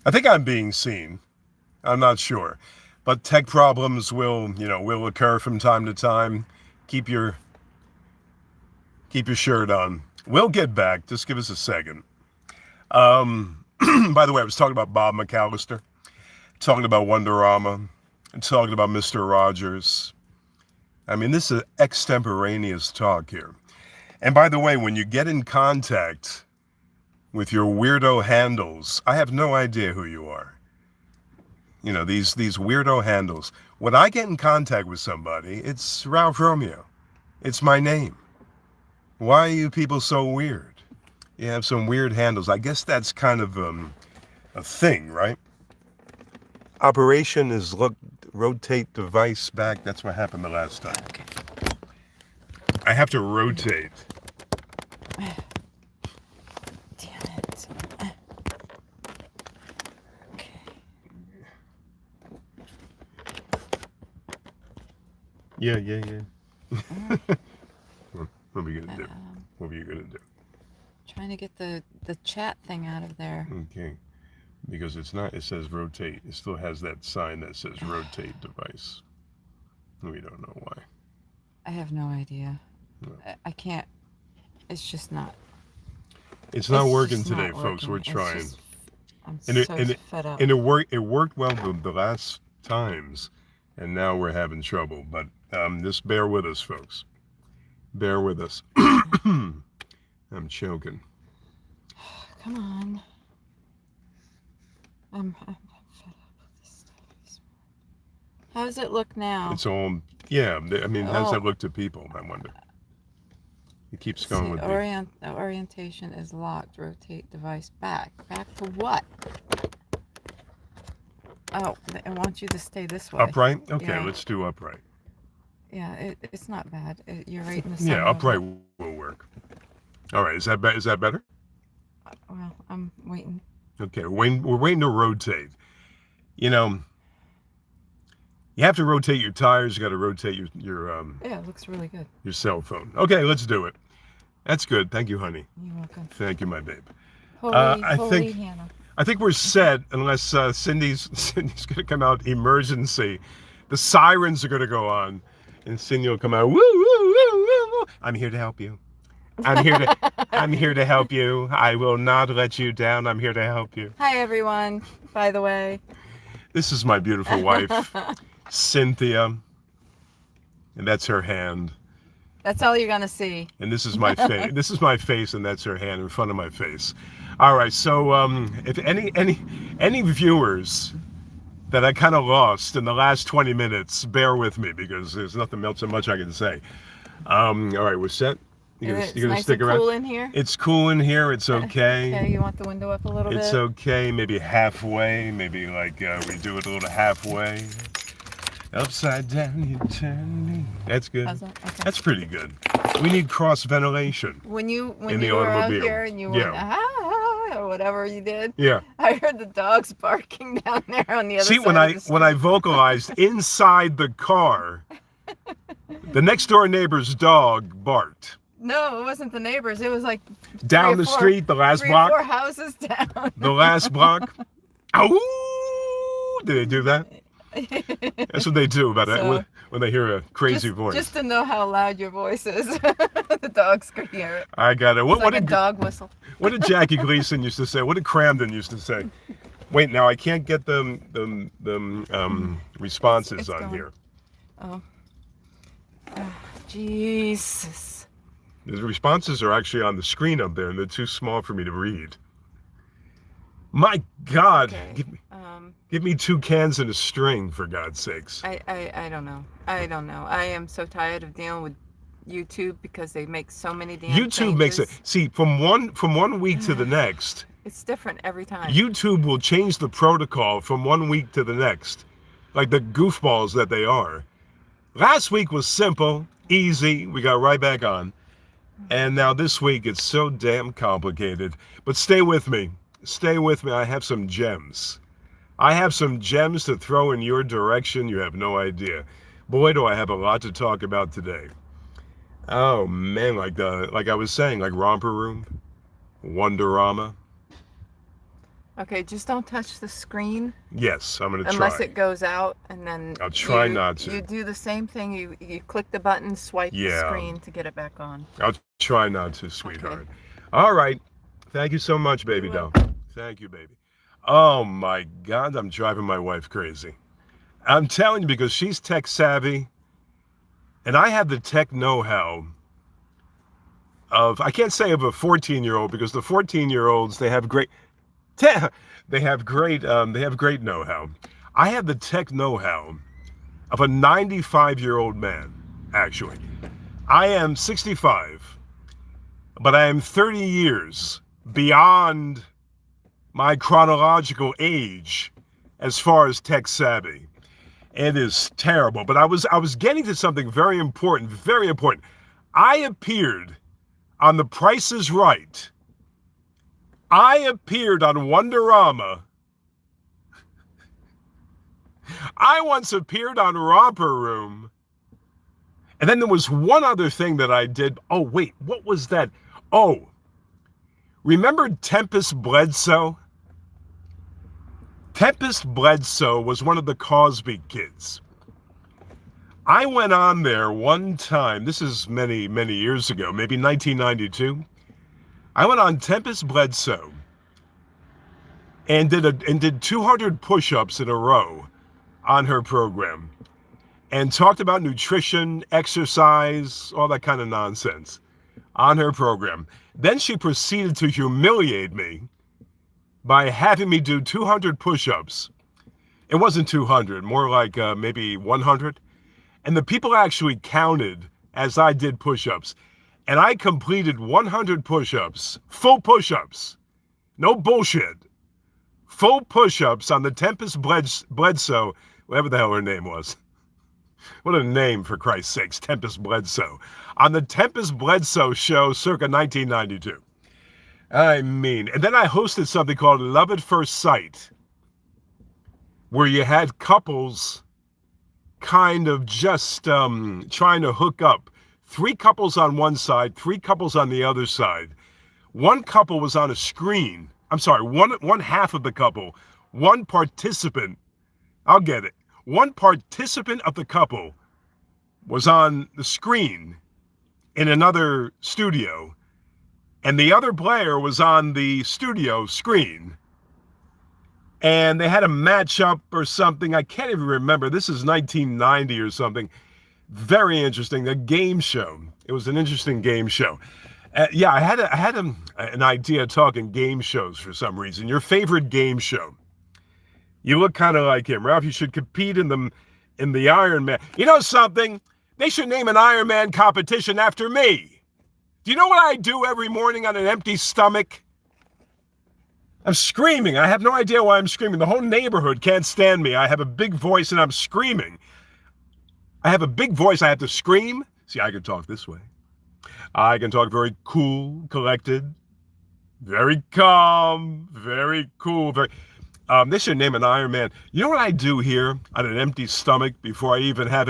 I think I'm being seen. I'm not sure. But tech problems will occur from time to time. Keep your shirt on. We'll get back. Just give us a second. By the way, I was talking about Bob McAllister, talking about Wonderama, and talking about Mr. Rogers. I mean, this is extemporaneous talk here. And by the way, when you get in contact with your weirdo handles, I have no idea who you are. You know, these weirdo handles. When I get in contact with somebody, it's Ralph Romeo. It's my name. Why are you people so weird? You have some weird handles. I guess that's kind of a thing, right? Operation is rotate device back. That's what happened the last time. Okay. I have to rotate. Damn it. Okay. Yeah. What are we gonna do? What were you gonna do? Trying to get the chat thing out of there. Okay. Because it's not, it says rotate. It still has that sign that says rotate device. We don't know why. I have no idea. No. I can't. It's just not. It's not working just today, not folks. working. We're It's trying. just- I'm And so fed up. And it worked well the last times, and now we're having trouble. But just bear with us, folks. Bear with us. I'm choking. Come on. I'm fed up with this stuff. How does it look now? It's all, yeah. I mean, how does that Oh. look to people? I wonder. It keeps going with the orientation is locked. Rotate device back. Back to what? Oh, I want you to stay this way. Upright? Okay, Yeah. let's do upright. Yeah, it's not bad. You're right in the center. Yeah, of upright it. will work. All right, is that better? Well, I'm waiting. Okay, we're waiting to rotate. You know, you have to rotate your tires. You got to rotate your Yeah, it looks really good. your cell phone. Okay, let's do it. That's good. Thank you, honey. You're welcome. Thank you, my babe. Holy Hannah. I think we're set unless Cindy's going to come out emergency. The sirens are going to go on, and Cindy will come out. Woo, woo, woo, woo, woo. I'm here to help you. I'm here to help you. I will not let you down. I'm here to help you. Hi, everyone, by the way. This is my beautiful wife, Cynthia, and that's her hand. That's all you're going to see. And this is my face. This is my face, and that's her hand in front of my face. All right. So, if any viewers that I kind of lost in the last 20 minutes, bear with me because there's nothing else so much I can say. All right, we're set. You're gonna nice stick and around. cool in here. It's cool in here. It's okay. Okay, you want the window up a little bit? It's okay. Maybe halfway. Maybe like we do it a little halfway. Upside down, you turn me. That's good. How's that? Okay. That's pretty good. We need cross ventilation. When you in the were out automobile. here and you went or whatever you did, Yeah. I heard the dogs barking down there on the other See, side. when of I the when I street. vocalized inside the car, the next door neighbor's dog barked. No, it wasn't the neighbors. It was like Down the street, the last three block. or 4 houses down. The last block. Ow! Did they do that? That's what they do about So, it when they hear a crazy voice. Just to know how loud your voice is. The dogs could hear it. I got it. It's like a dog whistle. What did Jackie Gleason used to say? What did Cramden used to say? Wait, now I can't get the responses It's on going. here. Oh. Jesus. The responses are actually on the screen up there, and they're too small for me to read. My God, Okay. give me 2 cans and a string, for God's sakes. I don't know. I don't know. I am so tired of dealing with YouTube because they make so many damn YouTube makes it. changes. See, from one week to the next, It's different every time. YouTube will change the protocol from 1 week to the next, like the goofballs that they are. Last week was simple, easy. We got right back on. And now this week it's so damn complicated. But stay with me. Stay with me. I have some gems. I have some gems to throw in your direction. You have no idea. Boy, do I have a lot to talk about today. Oh man, like I was saying, like Romper Room, Wonderama. Okay, just don't touch the screen Yes, I'm going to unless try. it goes out, and then I'll try not you to. do the same thing. You click the button, swipe the Yeah, screen to get it back on. I'll try not to, Okay. sweetheart. All right. Thank you so much, baby You're doll. welcome. Thank you, baby. Oh my God, I'm driving my wife crazy. I'm telling you, because she's tech savvy, and I have the tech know-how of, I can't say of a 14-year-old, because the 14-year-olds, they have great know-how. I have the tech know-how of a 95-year-old man, actually. I am 65, but I am 30 years beyond my chronological age as far as tech savvy. It is terrible. But I was getting to something very important, very important. I appeared on The Price is Right. I appeared on Wonderama. I once appeared on Romper Room. And then there was one other thing that I did. Oh, wait, what was that? Oh, remember Tempest Bledsoe? Tempest Bledsoe was one of the Cosby kids. I went on there one time. This is many, many years ago, maybe 1992. I went on Tempest Bledsoe and did 200 push-ups in a row on her program and talked about nutrition, exercise, all that kind of nonsense on her program. Then she proceeded to humiliate me by having me do 200 push-ups. It wasn't 200, more like maybe 100. And the people actually counted as I did push-ups. And I completed 100 push-ups, full push-ups, no bullshit. Full push-ups on the Tempest Bledsoe, whatever the hell her name was. What a name, for Christ's sakes, Tempest Bledsoe. On the Tempest Bledsoe show circa 1992. I mean, and then I hosted something called Love at First Sight, where you had couples kind of just trying to hook up. 3 couples on one side, 3 couples on the other side. One couple was on a screen. I'm sorry, one half of the couple, one participant, I'll get it. One participant of the couple was on the screen in another studio, and the other player was on the studio screen. And they had a matchup or something. I can't even remember. This is 1990 or something. Very interesting. A game show. It was an interesting game show. Yeah, I had an idea of talking game shows for some reason. Your favorite game show. You look kind of like him, Ralph. You should compete in the Iron Man. You know something? They should name an Iron Man competition after me. Do you know what I do every morning on an empty stomach? I'm screaming. I have no idea why I'm screaming. The whole neighborhood can't stand me. I have a big voice and I'm screaming. I have a big voice. I have to scream. See, I can talk this way. I can talk very cool, collected, very calm, very cool. They should name an Iron Man. You know what I do here on an empty stomach before I even have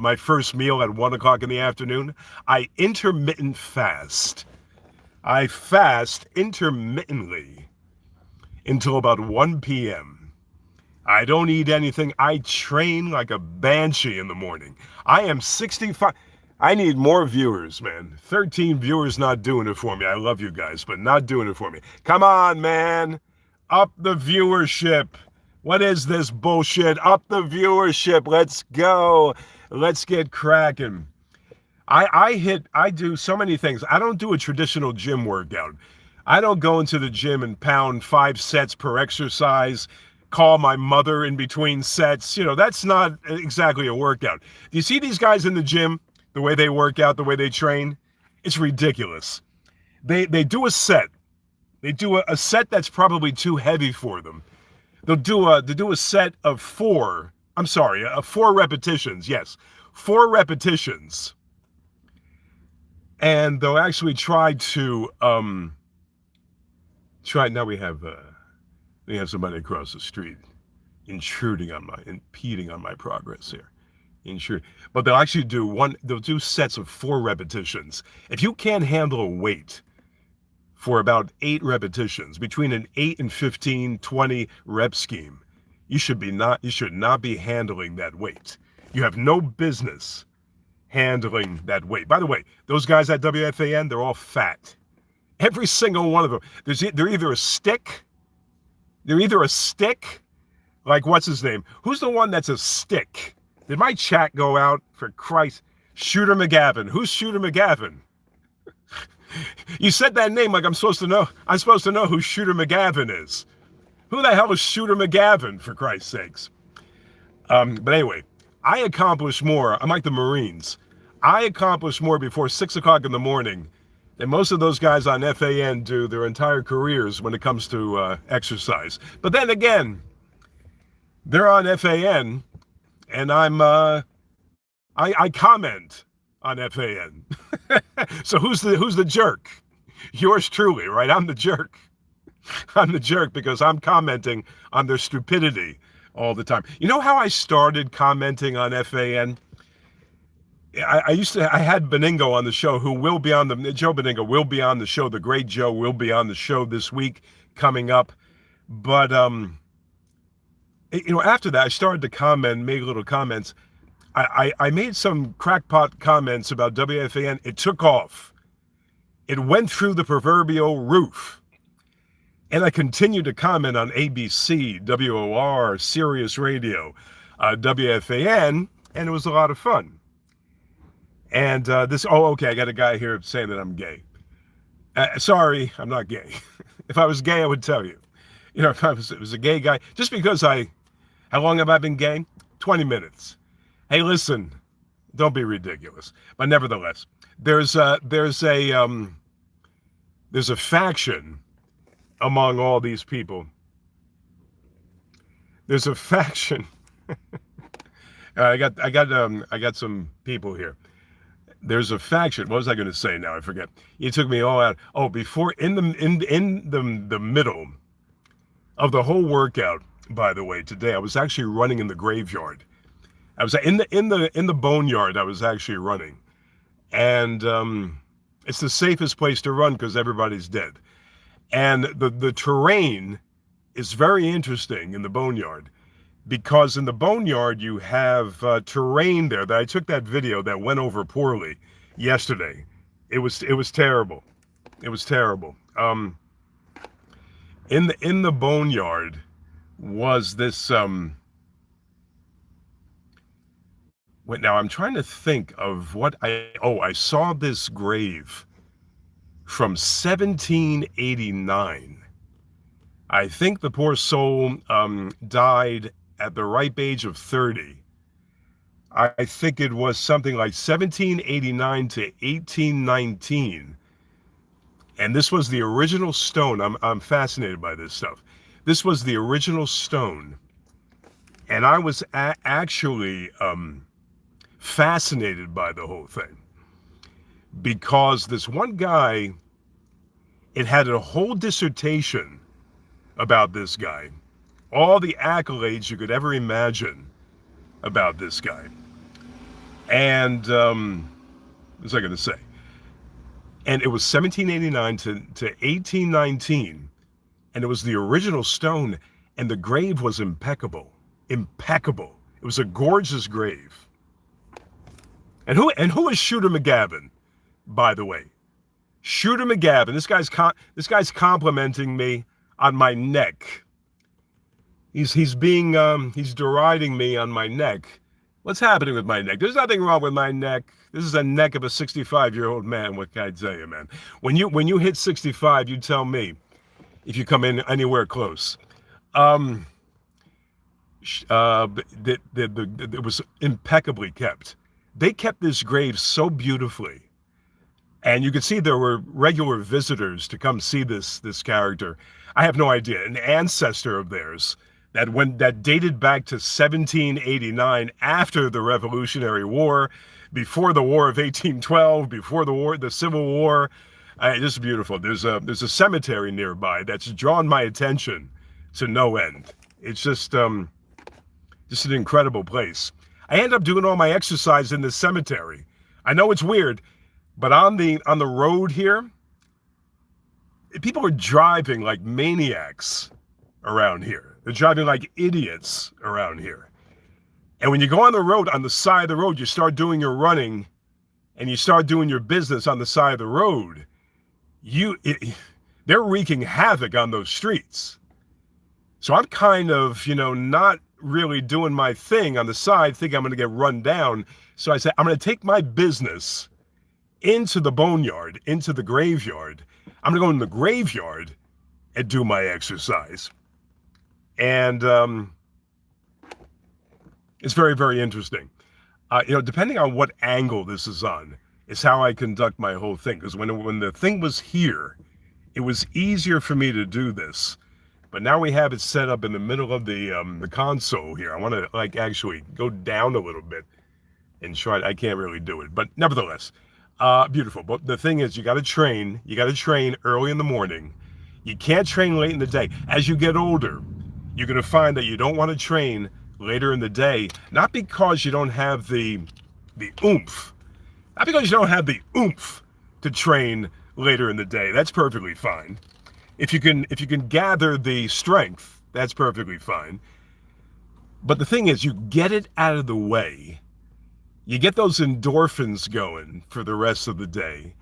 my first meal at 1 o'clock in the afternoon? I intermittent fast. I fast intermittently until about 1 p.m. I don't eat anything. I train like a banshee in the morning. I am 65. I need more viewers, man. 13 viewers not doing it for me. I love you guys, but not doing it for me. Come on, man. Up the viewership. What is this bullshit? Up the viewership. Let's go. Let's get cracking. I do so many things. I don't do a traditional gym workout. I don't go into the gym and pound 5 sets per exercise, call my mother in between sets. You know, that's not exactly a workout. Do you see these guys in the gym? The way they work out, the way they train? It's ridiculous. They do a set. They do a set that's probably too heavy for them. They'll do a set of 4. I'm sorry, 4 repetitions. Yes, 4 repetitions. And they'll actually try to now we have somebody across the street impeding on my progress here. But they'll actually they'll do sets of 4 repetitions. If you can't handle a weight for about 8 repetitions, between an 8 and 15, 20 rep scheme. You should not be handling that weight. You have no business handling that weight. By the way, those guys at WFAN, they're all fat. Every single one of them. They're either a stick. Like, what's his name? Who's the one that's a stick? Did my chat go out? For Christ. Shooter McGavin. Who's Shooter McGavin? You said that name like I'm supposed to know. I'm supposed to know who Shooter McGavin is. Who the hell is Shooter McGavin, for Christ's sakes? But anyway, I accomplish more. I'm like the Marines. I accomplish more before 6 o'clock in the morning than most of those guys on FAN do their entire careers when it comes to exercise. But then again, they're on FAN, and I comment on FAN. So who's the jerk? Yours truly, right? I'm the jerk. I'm the jerk because I'm commenting on their stupidity all the time. You know how I started commenting on FAN? I had Beningo on the show, who will be on Joe Beningo will be on the show. The great Joe will be on the show this week coming up. But, after that, I started to comment, make little comments. I made some crackpot comments about WFAN. It took off. It went through the proverbial roof. And I continued to comment on ABC, WOR, Sirius Radio, WFAN, and it was a lot of fun. And I got a guy here saying that I'm gay. Sorry, I'm not gay. If I was gay, I would tell you. If I was a gay guy, just because how long have I been gay? 20 minutes. Hey, listen, don't be ridiculous. But nevertheless, there's a faction among all these people. There's a faction. I got some people here. There's a faction. What was I going to say now? I forget. You took me all out. Oh, before in the middle of the whole workout. By the way, today I was actually running in the graveyard. I was in the boneyard. I was actually running, and it's the safest place to run because everybody's dead. And the terrain is very interesting in the boneyard, because in the boneyard you have terrain there that I took that video that went over poorly yesterday. It was terrible. It was terrible. In the boneyard was this wait, now I'm trying to think of what I saw this grave from 1789. I think the poor soul died at the ripe age of 30. I think it was something like 1789 to 1819. And this was the original stone. I'm fascinated by this stuff. This was the original stone. And I was actually fascinated by the whole thing, because this one guy, it had a whole dissertation about this guy, all the accolades you could ever imagine about this guy. And what was I going to say? And it was 1789 to 1819, and it was the original stone, and the grave was impeccable. Impeccable. It was a gorgeous grave. And who is Shooter McGavin, by the way? Shooter McGavin. This guy's complimenting me on my neck. He's deriding me on my neck. What's happening with my neck? There's nothing wrong with my neck. This is the neck of a 65-year-old man. What can I tell you, man? When you hit 65, you tell me if you come in anywhere close. It was impeccably kept. They kept this grave so beautifully, and you could see there were regular visitors to come see this character. I have no idea, an ancestor of theirs that dated back to 1789, after the Revolutionary War, before the War of 1812, before the Civil War. Just beautiful. There's a cemetery nearby that's drawn my attention to no end. It's just an incredible place. I end up doing all my exercise in this cemetery. I know it's weird, but on the road here, people are driving like maniacs around here. They're driving like idiots around here. And when you go on the road, on the side of the road, you start doing your running and you start doing your business on the side of the road, they're wreaking havoc on those streets. So I'm kind of, not really doing my thing on the side, think I'm going to get run down. So I said, I'm going to take my business into the boneyard, into the graveyard. I'm going to go in the graveyard and do my exercise. And it's very, very interesting. Depending on what angle this is on, is how I conduct my whole thing. Because when the thing was here, it was easier for me to do this. But now we have it set up in the middle of the console here. I want to actually go down a little bit and try it. I can't really do it, but nevertheless, beautiful. But the thing is, you got to train. You got to train early in the morning. You can't train late in the day. As you get older, you're going to find that you don't want to train later in the day, not because you don't have the oomph, not because you don't have the oomph to train later in the day. That's perfectly fine. If you can gather the strength, that's perfectly fine. But the thing is, you get it out of the way. You get those endorphins going for the rest of the day.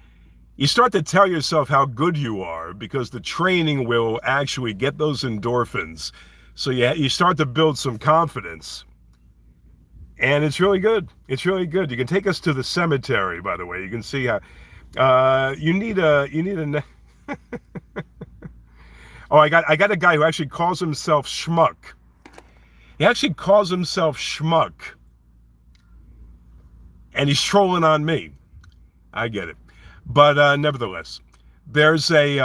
You start to tell yourself how good you are because the training will actually get those endorphins. So you start to build some confidence. And it's really good. It's really good. You can take us to the cemetery, by the way. You can see how you need a Oh, I got a guy who actually calls himself Schmuck. He actually calls himself Schmuck. And he's trolling on me. I get it. But nevertheless, there's a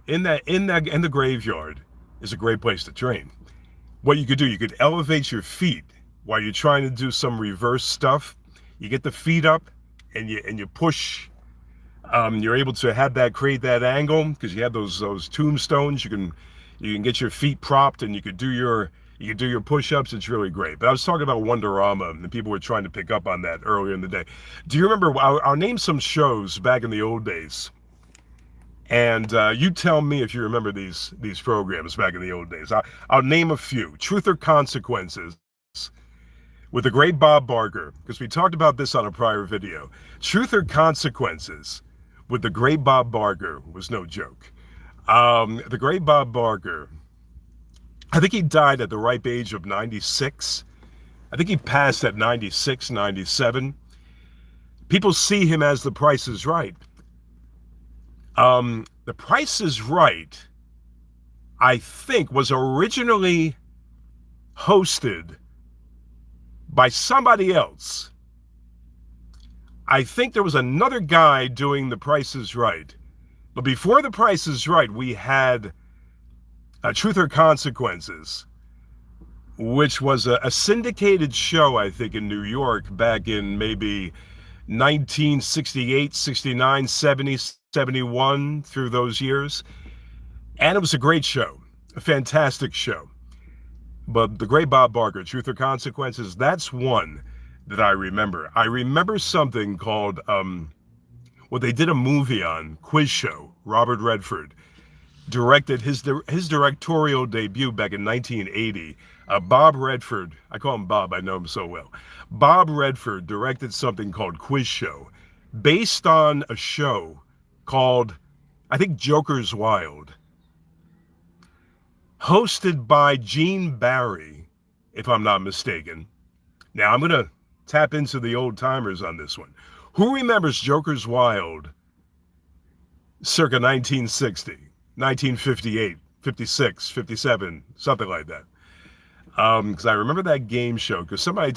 in the graveyard is a great place to train. What you could do, you could elevate your feet while you're trying to do some reverse stuff. You get the feet up and you push. You're able to create that angle because you have those tombstones. You can get your feet propped and you could do your push-ups. It's really great. But I was talking about Wonderama and people were trying to pick up on that earlier in the day. Do you remember? I'll name some shows back in the old days, and you tell me if you remember these programs back in the old days. I'll name a few. Truth or Consequences with the great Bob Barker, because we talked about this on a prior video. Truth or Consequences with the great Bob Barker was no joke. The great Bob Barker, I think he died at the ripe age of 96. I think he passed at 96, 97. People see him as The Price is Right. The Price is Right, I think, was originally hosted by somebody else. I think there was another guy doing The Price is Right. But before The Price is Right, we had Truth or Consequences, which was a syndicated show, I think, in New York back in maybe 1968, 69, 70, 71, through those years. And it was a great show, a fantastic show. But the great Bob Barker, Truth or Consequences, that's one that I remember. I remember something called, they did a movie on, Quiz Show. Robert Redford directed his directorial debut back in 1980. Bob Redford, I call him Bob, I know him so well. Bob Redford directed something called Quiz Show, based on a show called, I think, Joker's Wild, hosted by Gene Barry, if I'm not mistaken. Now, I'm going to tap into the old timers on this one. Who remembers Joker's Wild circa 1960, 1958, 56, 57, something like that? Because I remember that game show, because somebody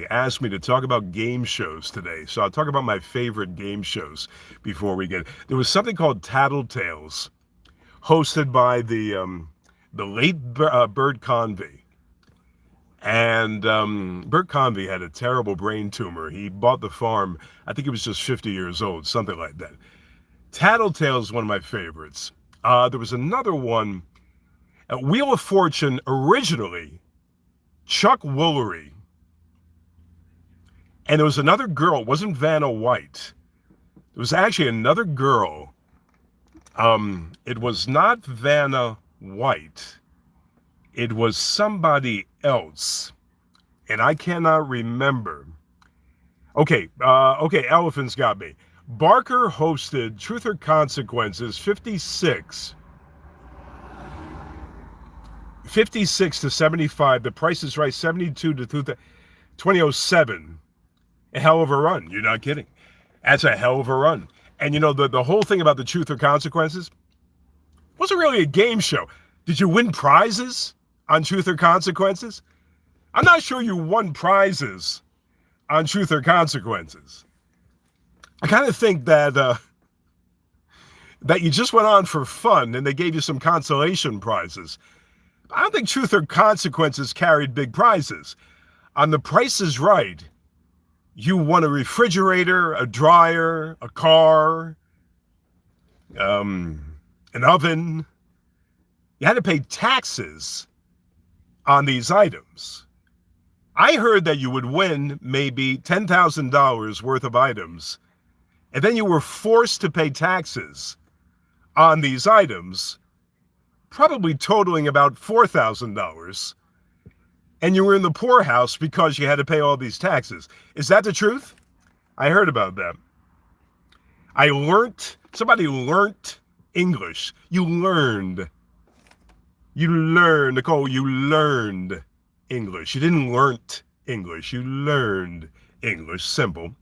asked me to talk about game shows today. So I'll talk about my favorite game shows before we get. There was something called Tattletales, hosted by the late Bert Convy. And Bert Convy had a terrible brain tumor. He bought the farm, I think he was just 50 years old, something like that. Tattletales is one of my favorites. There was another one, Wheel of Fortune, originally, Chuck Woolery. And there was another girl, it wasn't Vanna White. It was actually another girl It was not Vanna White. It was somebody else, and I cannot remember. Okay, Elephant's got me. Barker hosted Truth or Consequences 56 to 75. The Price is Right 72 to 2007. A hell of a run. You're not kidding. That's a hell of a run. And you know, the whole thing about the Truth or Consequences wasn't really a game show. Did you win prizes on Truth or Consequences? I'm not sure you won prizes on Truth or Consequences. I kind of think that you just went on for fun and they gave you some consolation prizes. I don't think Truth or Consequences carried big prizes. On The Price is Right, you won a refrigerator, a dryer, a car, an oven. You had to pay taxes on these items. I heard that you would win maybe $10,000 worth of items, and then you were forced to pay taxes on these items, probably totaling about $4,000, and you were in the poorhouse because you had to pay all these taxes. Is that the truth? I heard about that. Somebody learned English. You learned, Nicole, you learned English. You didn't learnt English. You learned English, simple,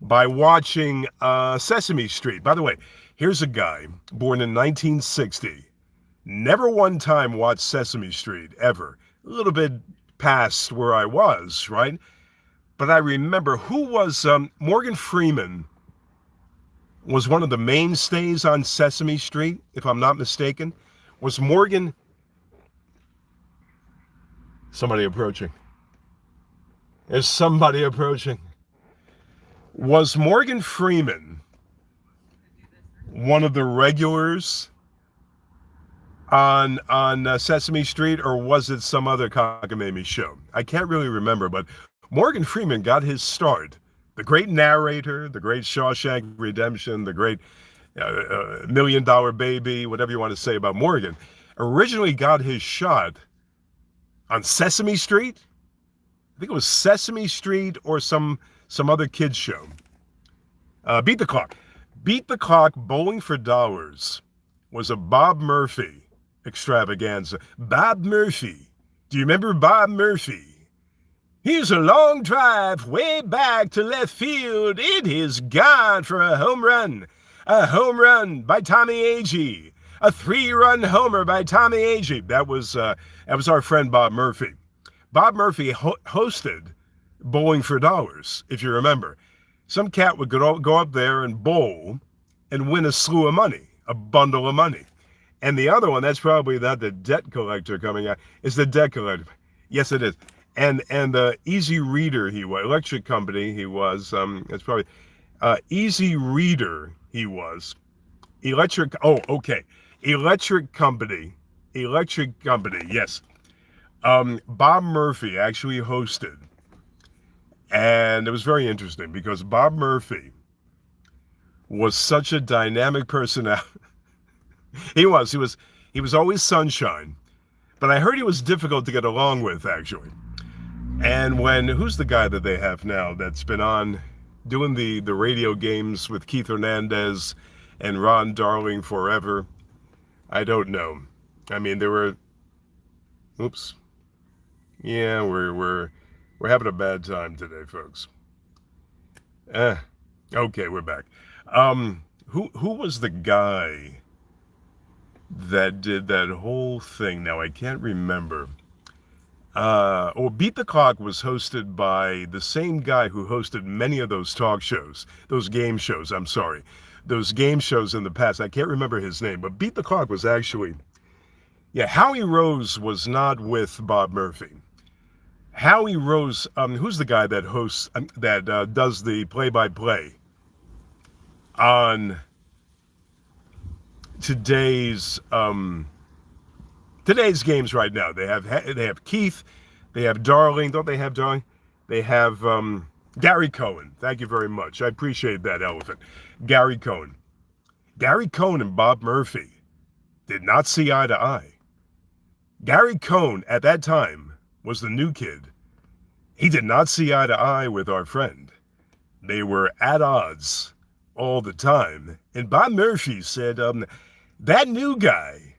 by watching Sesame Street. By the way, here's a guy born in 1960. Never one time watched Sesame Street, ever. A little bit past where I was, right? But I remember who was Morgan Freeman was one of the mainstays on Sesame Street, if I'm not mistaken. Was Morgan... Somebody approaching. There's somebody approaching. Was Morgan Freeman one of the regulars on Sesame Street, or was it some other cockamamie show? I can't really remember, but Morgan Freeman got his start. The great narrator, the great Shawshank Redemption, the great $1 Million Baby, whatever you want to say about Morgan, originally got his shot on Sesame Street. I think it was Sesame Street or some other kids show. Beat the Clock. Beat the Clock, Bowling for Dollars was a Bob Murphy extravaganza. Bob Murphy. Do you remember Bob Murphy? Here's a long drive way back to left field. It is gone for a home run. A home run by Tommy Agee. A 3-run homer by Tommy Agee. That was our friend Bob Murphy. Bob Murphy hosted Bowling for Dollars, if you remember. Some cat would go up there and bowl and win a slew of money, a bundle of money. And the other one, that's probably not the debt collector coming out, is the debt collector. Yes, it is. And the Easy Reader he was, electric company he was, it's probably, Easy Reader he was. Electric company, yes. Bob Murphy actually hosted. And it was very interesting because Bob Murphy was such a dynamic personality. He was always sunshine, but I heard he was difficult to get along with, actually. And who's the guy that they have now that's been on doing the radio games with Keith Hernandez and Ron Darling forever? I don't know. I mean, there were, oops. Yeah, we're having a bad time today, folks. Okay, we're back. Who was the guy that did that whole thing? Now I can't remember. Beat the Clock was hosted by the same guy who hosted many of those talk shows, those game shows, I'm sorry. Those game shows in the past. I can't remember his name, but Beat the Clock was actually, Howie Rose was not with Bob Murphy. Howie Rose, who's the guy that hosts, does the play-by-play on today's games right now? They have Keith, they have Darling. Don't they have Darling? They have Gary Cohen. Thank you very much. I appreciate that, Elephant. Gary Cohen. Gary Cohn and Bob Murphy did not see eye to eye. Gary Cohn, at that time, was the new kid. He did not see eye to eye with our friend. They were at odds all the time. And Bob Murphy said, that new guy,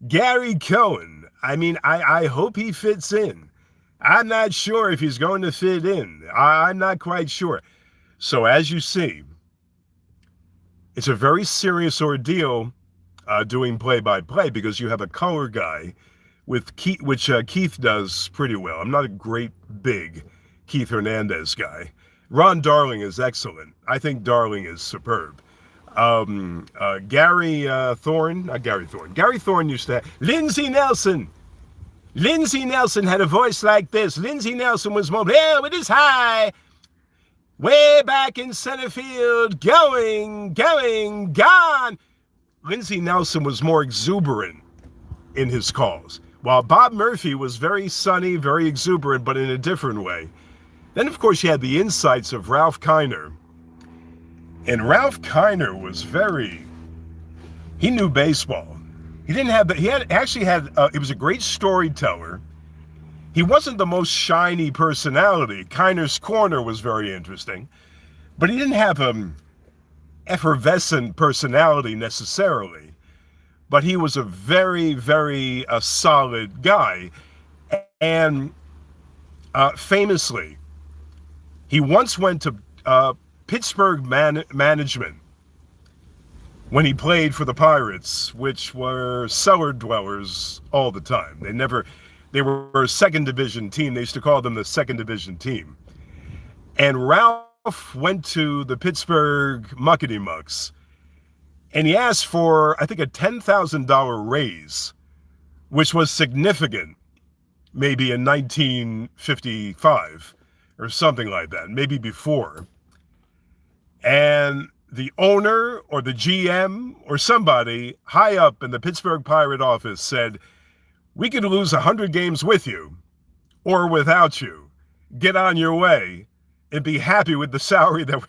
Gary Cohn, I hope he fits in. I'm not sure if he's going to fit in. I'm not quite sure. So as you see, it's a very serious ordeal doing play-by-play because you have a color guy with Keith, which Keith does pretty well. I'm not a great big Keith Hernandez guy. Ron Darling is excellent. I think Darling is superb. Gary Thorne used to have Lindsey Nelson. Lindsey Nelson had a voice like this. Lindsey Nelson was more, yeah, with his high, way back in center field, going, gone. Lindsey Nelson was more exuberant in his calls, while Bob Murphy was very sunny, very exuberant, but in a different way. Then, of course, you had the insights of Ralph Kiner. And Ralph Kiner was he knew baseball. He didn't have he was a great storyteller. He wasn't the most shiny personality. Kiner's Corner was very interesting, but he didn't have effervescent personality necessarily. But he was a very, very solid guy. And famously, he once went to Pittsburgh management when he played for the Pirates, which were cellar dwellers all the time. They were a second division team. They used to call them the second division team. And Ralph went to the Pittsburgh Muckety Mucks, and he asked for, I think, a $10,000 raise, which was significant, maybe in 1955 or something like that, maybe before. And the owner or the GM or somebody high up in the Pittsburgh Pirate office said, we could lose 100 games with you or without you. Get on your way and be happy with the salary that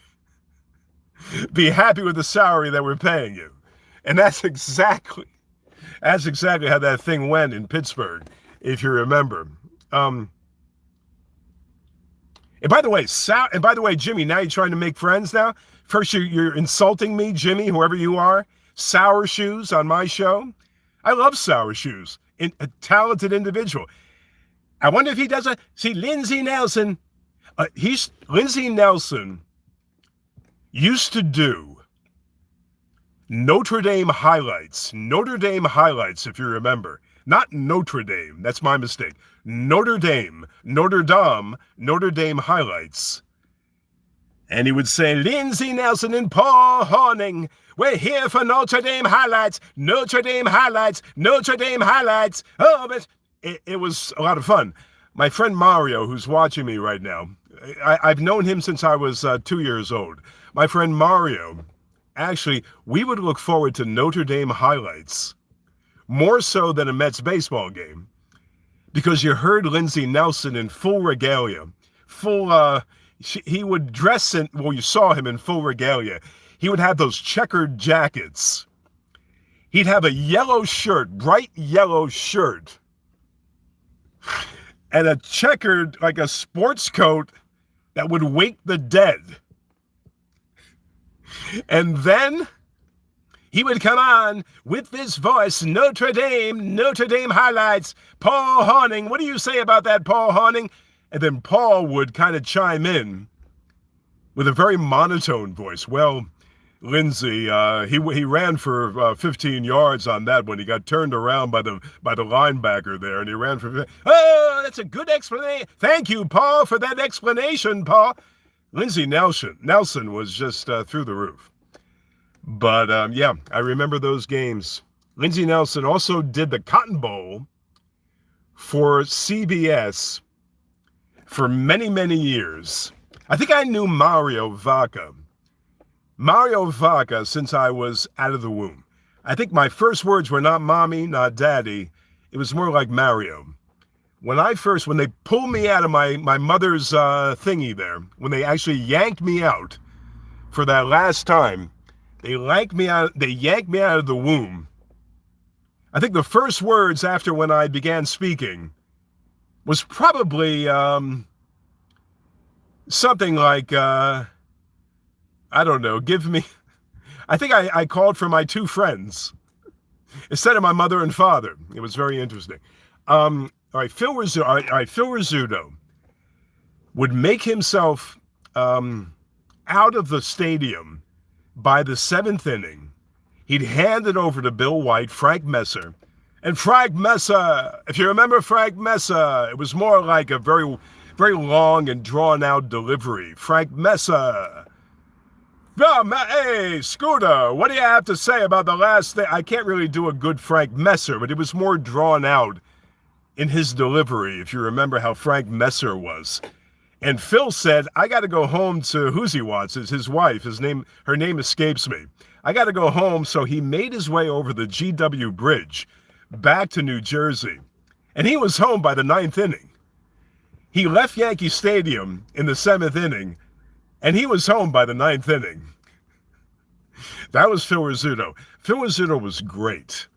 we're paying you. And that's exactly how that thing went in Pittsburgh, if you remember. And by the way, Jimmy, now you're trying to make friends now? First, you're insulting me, Jimmy, whoever you are. Sour Shoes on my show. I love Sour Shoes. A talented individual. I wonder if he does see, Lindsey Nelson. Lindsey Nelson used to do Notre Dame highlights, if you remember. Not Notre Dame, that's my mistake. Notre Dame highlights. And he would say, Lindsey Nelson and Paul Horning, we're here for Notre Dame highlights. Oh, but it was a lot of fun. My friend Mario, who's watching me right now, I've known him since I was 2 years old. My friend Mario, actually, we would look forward to Notre Dame highlights more so than a Mets baseball game, because you heard Lindsey Nelson in full regalia, he would dress in, well, you saw him in full regalia. He would have those checkered jackets. He'd have a yellow shirt, bright yellow shirt, and a checkered, like a sports coat that would wake the dead. And then he would come on with this voice, Notre Dame highlights, Paul Horning. What do you say about that, Paul Horning? And then Paul would kind of chime in with a very monotone voice. Well, Lindsey, he ran for 15 yards on that one. He got turned around by the linebacker there, and he ran for. Oh, that's a good explanation. Thank you, Paul, for that explanation, Paul. Lindsey Nelson was just through the roof. But yeah, I remember those games. Lindsey Nelson also did the Cotton Bowl for CBS for many, many years. I think I knew Mario Vaca since I was out of the womb. I think my first words were not mommy, not daddy. It was more like Mario. When they pulled me out of my mother's thingy there, when they actually yanked me out for that last time, They yanked me out of the womb. I think the first words after when I began speaking was probably something like, I don't know, I think I called for my two friends instead of my mother and father. It was very interesting. All right, Phil Rizzuto would make himself out of the stadium by the 7th inning. He'd hand it over to Bill White, Frank Messer. And Frank Messer, if you remember Frank Messer, it was more like a very, very long and drawn-out delivery. Frank Messer. Hey, Scooter, what do you have to say about the last thing? I can't really do a good Frank Messer, but it was more drawn out in his delivery, if you remember how Frank Messer was. And Phil said, I got to go home to Hoosie Watts, his wife. Her name escapes me. I got to go home, so he made his way over the GW Bridge back to New Jersey. And he was home by the 9th inning. He left Yankee Stadium in the 7th inning, and he was home by the 9th inning. That was Phil Rizzuto. Phil Rizzuto was great.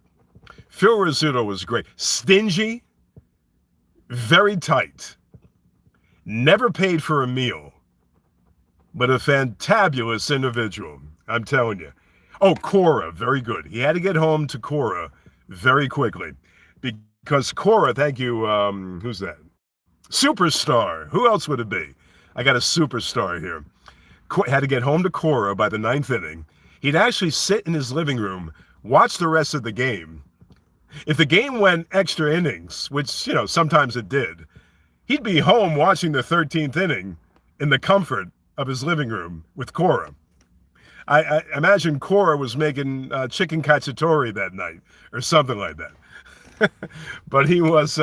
Phil Rizzuto was great. Stingy, very tight, never paid for a meal, but a fantabulous individual, I'm telling you. Oh, Cora, very good. He had to get home to Cora very quickly because Cora, thank you, who's that? Superstar. Who else would it be? I got a superstar here. Had to get home to Cora by the 9th inning. He'd actually sit in his living room, watch the rest of the game. If the game went extra innings, which, sometimes it did, he'd be home watching the 13th inning in the comfort of his living room with Cora. I imagine Cora was making chicken cacciatore that night or something like that. But he was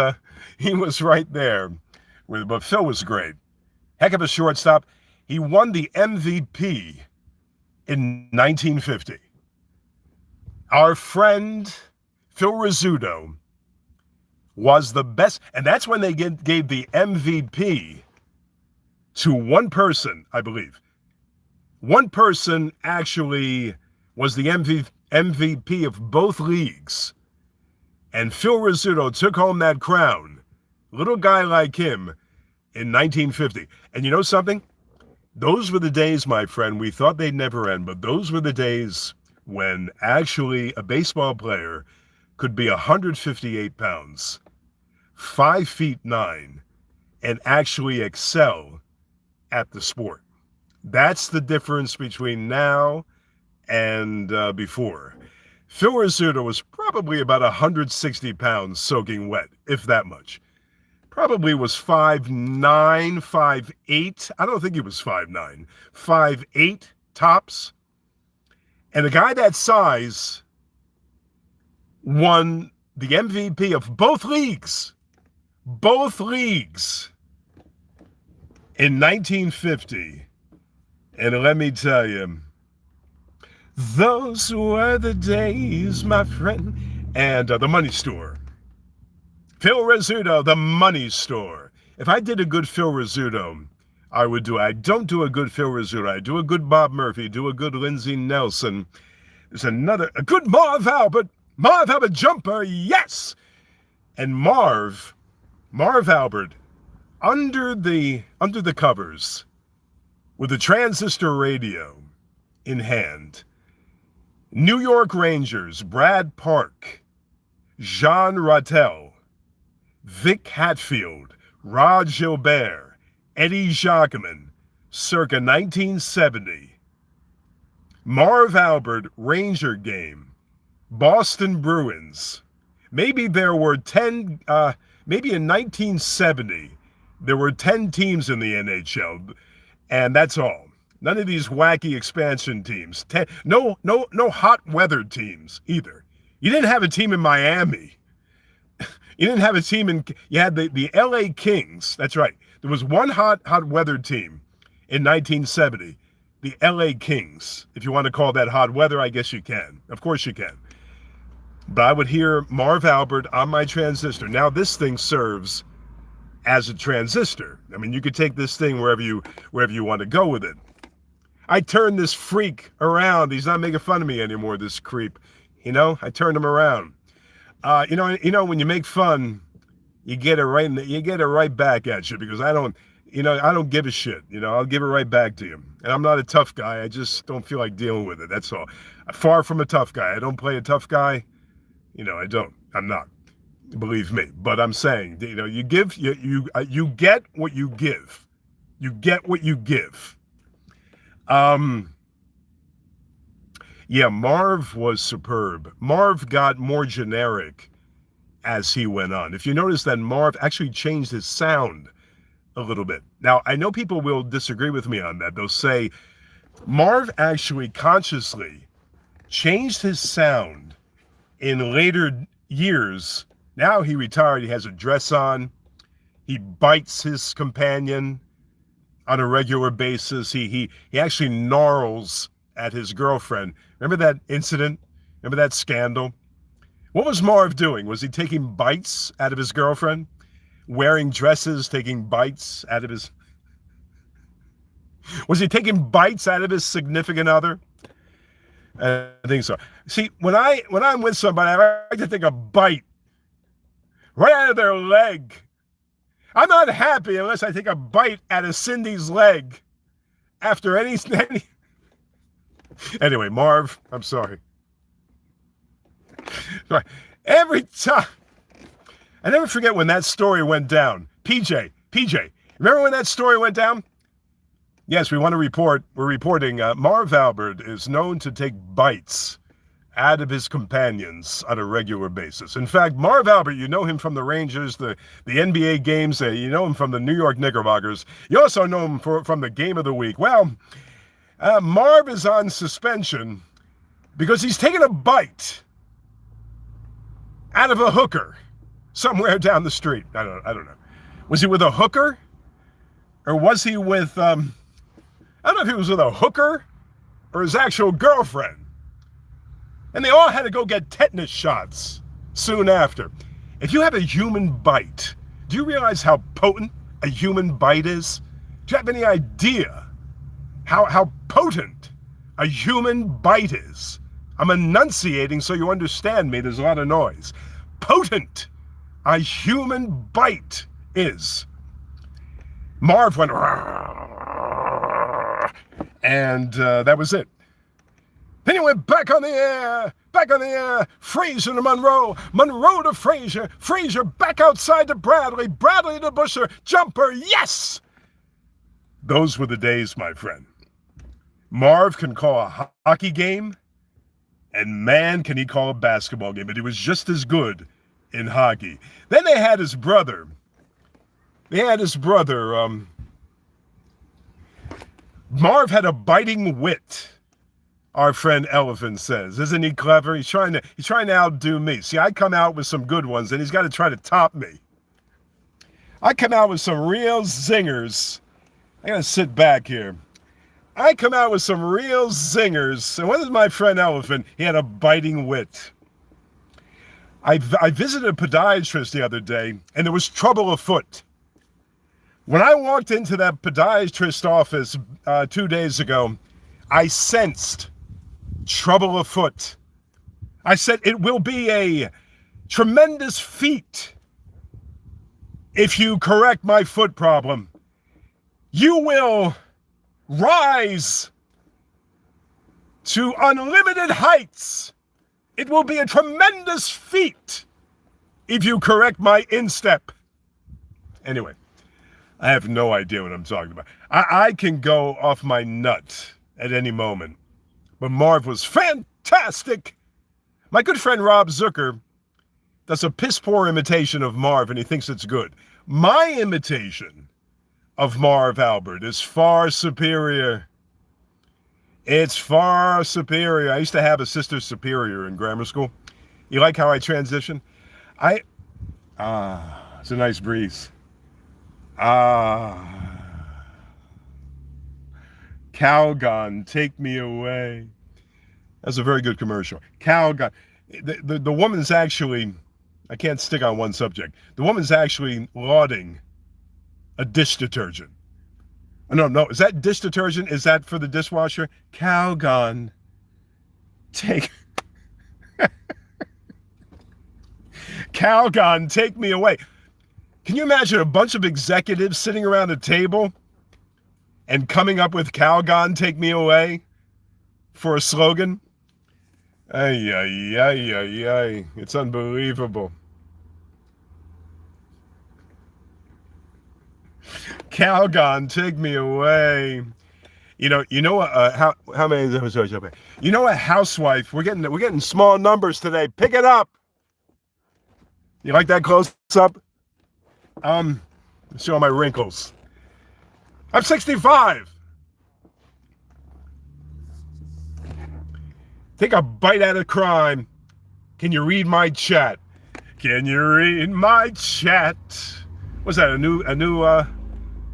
right there. But Phil was great. Heck of a shortstop. He won the MVP in 1950. Our friend Phil Rizzuto was the best, and that's when they gave the MVP to one person, I believe. One person actually was the MVP of both leagues, and Phil Rizzuto took home that crown, little guy like him, in 1950. And you know something? Those were the days, my friend, we thought they'd never end, but those were the days when actually a baseball player could be 158 pounds, 5'9", and actually excel at the sport. That's the difference between now and before. Phil Rizzuto was probably about 160 pounds soaking wet, if that much. Probably was 5'9", 5'8". I don't think he was 5'9", 5'8" tops. And a guy that size won the MVP of both leagues in 1950. And let me tell you, those were the days, my friend. And the Money Store. Phil Rizzuto, the Money Store. If I did a good Phil Rizzuto, I would do it. I don't do a good Phil Rizzuto. I do a good Bob Murphy, do a good Lindsey Nelson. There's a good Marv Albert. Marv Albert jumper, yes! And Marv Albert, under the covers, with the transistor radio in hand, New York Rangers, Brad Park, Jean Rattel, Vic Hatfield, Rod Gilbert, Eddie Jacquemin, circa 1970. Marv Albert Ranger game, Boston Bruins. Maybe there were 10, maybe in 1970, there were 10 teams in the NHL, and that's all. None of these wacky expansion teams. No hot weather teams either. You didn't have a team in Miami. You didn't have a team you had the LA Kings. That's right. There was one hot weather team in 1970, the LA Kings. If you want to call that hot weather, I guess you can. Of course you can. But I would hear Marv Albert on my transistor. Now this thing serves as a transistor. I mean, you could take this thing wherever you want to go with it. I turned this freak around. He's not making fun of me anymore, this creep. You know, I turned him around. When you make fun, you get it right back at you, because I don't give a shit. I'll give it right back to you. And I'm not a tough guy. I just don't feel like dealing with it. That's all. Far from a tough guy. I don't play a tough guy. I don't. I'm not. Believe me. But I'm saying, you give, you get what you give. You get what you give. Yeah, Marv was superb. Marv got more generic as he went on. If you notice that Marv actually changed his sound a little bit. Now, I know people will disagree with me on that. They'll say Marv actually consciously changed his sound in later years. Now he retired, he has a dress on, he bites his companion on a regular basis. He actually gnarls at his girlfriend. Remember that incident? Remember that scandal? What was Marv doing? Was he taking bites out of his girlfriend? Wearing dresses, taking bites out of his... Was he taking bites out of his significant other? I think so. See, when I'm with somebody, I like to take a bite right out of their leg. I'm not happy unless I take a bite out of Cindy's leg after any... Anyway, Marv, I'm sorry. Every time, I never forget when that story went down. PJ, remember when that story went down? Yes, we're reporting Marv Albert is known to take bites out of his companions on a regular basis. In fact, Marv Albert, you know him from the Rangers, the NBA games, you know him from the New York Knickerbockers. You also know him from the Game of the Week. Well, Marv is on suspension because he's taken a bite out of a hooker somewhere down the street. I don't know. Was he with a hooker? Or was he with, I don't know if he was with a hooker or his actual girlfriend. And they all had to go get tetanus shots soon after. If you have a human bite, do you realize how potent a human bite is? Do you have any idea how potent a human bite is? I'm enunciating so you understand me. There's a lot of noise. Potent a human bite is. Marv went, and that was it. Then he went back on the air, Frazier to Monroe to Frazier back outside to Bradley to Busher, jumper, yes! Those were the days, my friend. Marv can call a hockey game, and man, can he call a basketball game, but he was just as good in hockey. Then they had his brother. Marv had a biting wit, our friend Elephant says. Isn't he clever? He's trying to outdo me. See, I come out with some good ones, and he's got to try to top me. I come out with some real zingers. I gotta sit back here. I come out with some real zingers. And what is my friend Elephant? He had a biting wit. I visited a podiatrist the other day, and there was trouble afoot. When I walked into that podiatrist office 2 days ago, I sensed trouble afoot. I said, it will be a tremendous feat if you correct my foot problem. You will rise to unlimited heights. It will be a tremendous feat if you correct my instep. Anyway, I have no idea what I'm talking about. I can go off my nut at any moment. But Marv was fantastic. My good friend Rob Zucker does a piss-poor imitation of Marv, and he thinks it's good. My imitation of Marv Albert is far superior. It's far superior. I used to have a sister superior in grammar school. You like how I transition? It's a nice breeze. Calgon, take me away. That's a very good commercial. Calgon. The woman's actually, I can't stick on one subject. The woman's actually lauding a dish detergent. No. Is that dish detergent? Is that for the dishwasher? Calgon, take Calgon, take me away. Can you imagine a bunch of executives sitting around a table and coming up with Calgon, take me away for a slogan? Ay, ay, ay, ay, ay. It's unbelievable. Calgon, take me away. You know how many? You know, a housewife. We're getting small numbers today. Pick it up. You like that close up? Show my wrinkles. I'm 65. Take a bite out of crime. Can you read my chat? Can you read my chat? What's that? A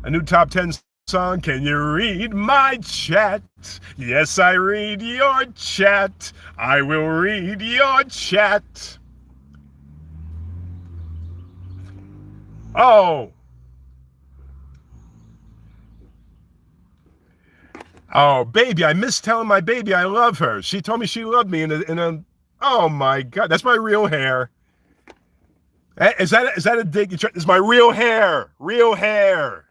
new top 10 song? Can you read my chat? Yes, I read your chat. I will read your chat. Oh, baby, I miss telling my baby I love her. She told me she loved me in a oh my God, that's my real hair. Is that a dig? It's my real hair. Real hair.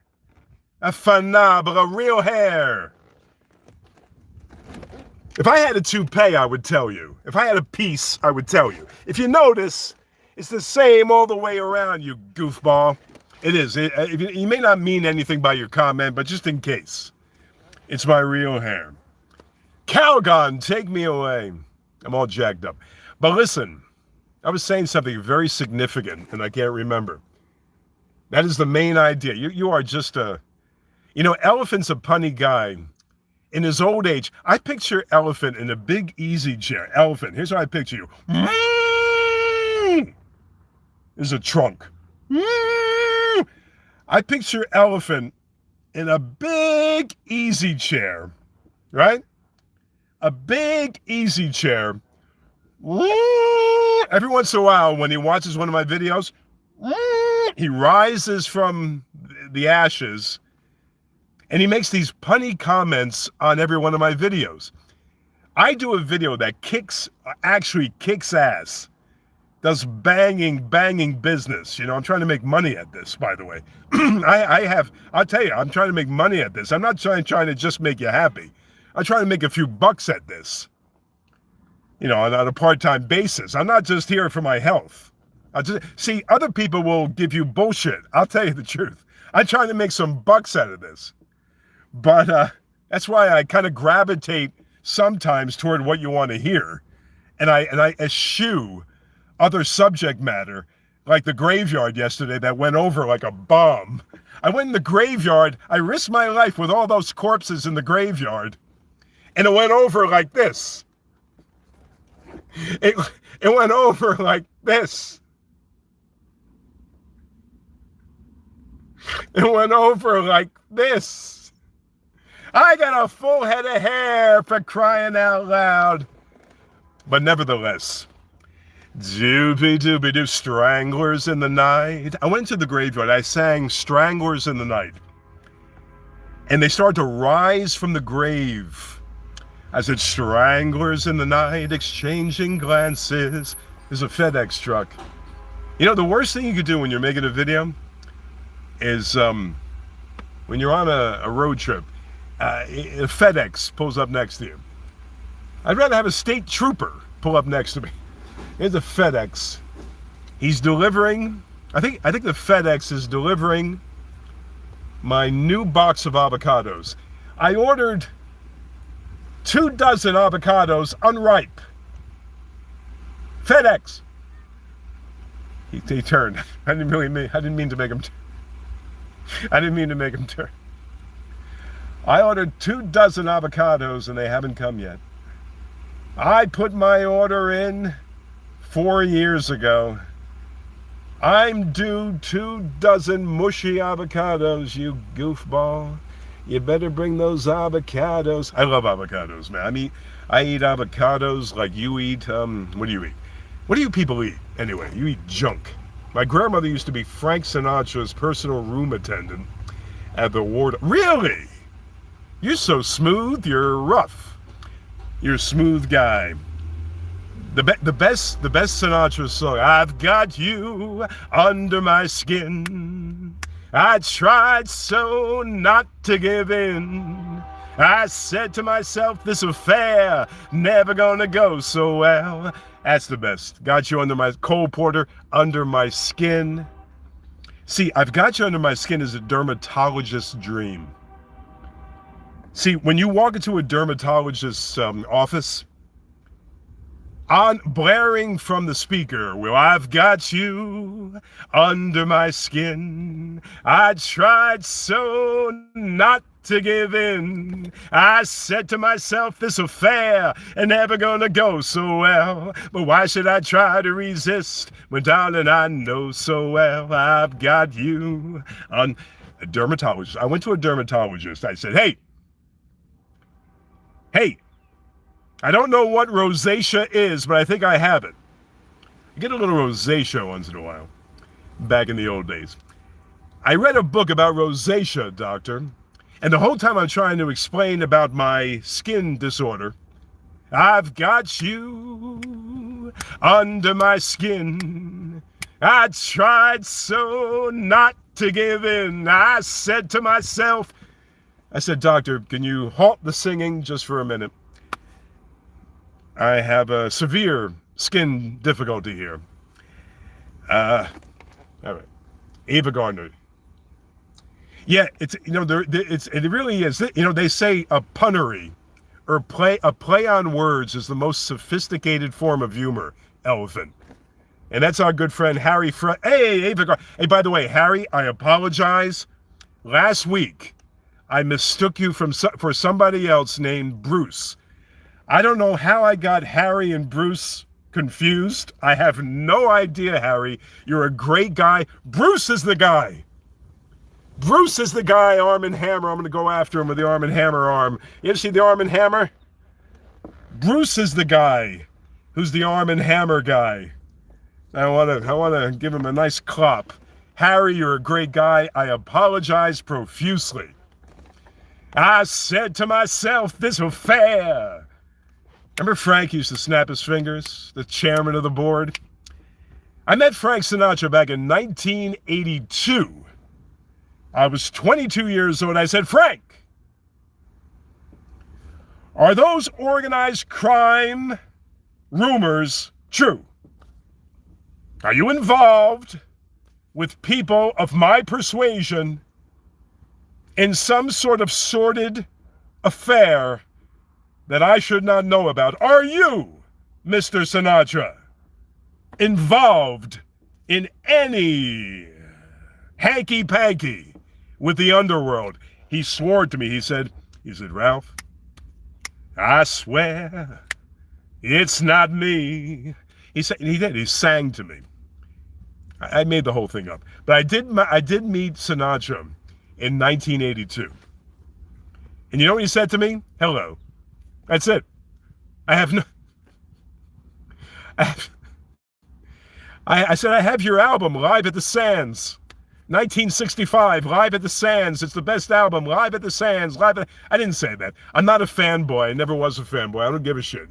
A fanabre, real hair. If I had a toupee, I would tell you. If I had a piece, I would tell you. If you notice, it's the same all the way around, you goofball. It is. You may not mean anything by your comment, but just in case. It's my real hair. Calgon, take me away. I'm all jacked up. But listen, I was saying something very significant, and I can't remember. That is the main idea. You are just a... You know, Elephant's a punny guy. In his old age, I picture Elephant in a big easy chair. Elephant, here's how I picture you. There's a trunk. I picture Elephant in a big easy chair, right? A big easy chair. Every once in a while, when he watches one of my videos, he rises from the ashes and he makes these punny comments on every one of my videos. I do a video that actually kicks ass. Does banging business. You know, I'm trying to make money at this, by the way. I'll tell you, I'm trying to make money at this. I'm not trying to just make you happy. I'm trying to make a few bucks at this. You know, on a part-time basis. I'm not just here for my health. See, other people will give you bullshit. I'll tell you the truth. I'm trying to make some bucks out of this. But that's why I kind of gravitate sometimes toward what you want to hear. And I eschew other subject matter, like the graveyard yesterday that went over like a bomb. I went in the graveyard. I risked my life with all those corpses in the graveyard. And it went over like this. It went over like this. It went over like this. I got a full head of hair, for crying out loud. But nevertheless, doobie-doobie-doo, Stranglers in the Night. I went to the graveyard. I sang Stranglers in the Night. And they started to rise from the grave. I said, Stranglers in the night, exchanging glances. There's a FedEx truck. You know, the worst thing you could do when you're making a video is when you're on a road trip, a FedEx pulls up next to you. I'd rather have a state trooper pull up next to me. Here's a FedEx. He's delivering, I think the FedEx is delivering my new box of avocados. I ordered 2 dozen avocados unripe. FedEx. He turned. I didn't mean to make him turn. I ordered 2 dozen avocados and they haven't come yet. I put my order in 4 years ago. I'm due 2 dozen mushy avocados, you goofball. You better bring those avocados. I love avocados, man. I eat avocados like you eat, what do you eat? What do you people eat? Anyway, you eat junk. My grandmother used to be Frank Sinatra's personal room attendant at the Ward. Really? You're so smooth, you're rough. You're a smooth guy. The best Sinatra song. I've got you under my skin. I tried so not to give in. I said to myself, this affair never gonna go so well. That's the best. Got you under my, Cole Porter, under my skin. See, I've got you under my skin is a dermatologist's dream. See, when you walk into a dermatologist's office, on blaring from the speaker, well, I've got you under my skin. I tried so not to give in. I said to myself, this affair ain't never gonna go so well. But why should I try to resist when, darling, I know so well I've got you on a dermatologist. I went to a dermatologist. I said, hey, I don't know what rosacea is, but I think I have it. I get a little rosacea once in a while, back in the old days. I read a book about rosacea, doctor, and the whole time I'm trying to explain about my skin disorder, I've got you under my skin. I tried so not to give in. I said to myself, doctor, can you halt the singing just for a minute? I have a severe skin difficulty here. All right. Ava Gardner. Yeah, it's, it really is. They say a punnery or a play on words is the most sophisticated form of humor, Elephant. And that's our good friend Harry. Hey, Ava Gardner. Hey, by the way, Harry, I apologize. Last week, I mistook you for somebody else named Bruce. I don't know how I got Harry and Bruce confused. I have no idea, Harry. You're a great guy. Bruce is the guy. Bruce is the guy, Arm and Hammer. I'm going to go after him with the Arm and Hammer arm. You ever see the Arm and Hammer? Bruce is the guy who's the Arm and Hammer guy. I want to give him a nice clap. Harry, you're a great guy. I apologize profusely. I said to myself, this affair. Remember Frank used to snap his fingers, the chairman of the board? I met Frank Sinatra back in 1982. I was 22 years old. I said, Frank, are those organized crime rumors true? Are you involved with people of my persuasion in some sort of sordid affair that I should not know about? Are you, Mr. Sinatra, involved in any hanky-panky with the underworld? He swore to me. He said, Ralph, I swear it's not me. He did. He sang to me. I made the whole thing up. But I did meet Sinatra in 1982. And you know what he said to me? Hello. That's it. I said, I have your album, Live at the Sands. 1965, Live at the Sands. It's the best album, Live at the Sands. I didn't say that. I'm not a fanboy. I never was a fanboy. I don't give a shit,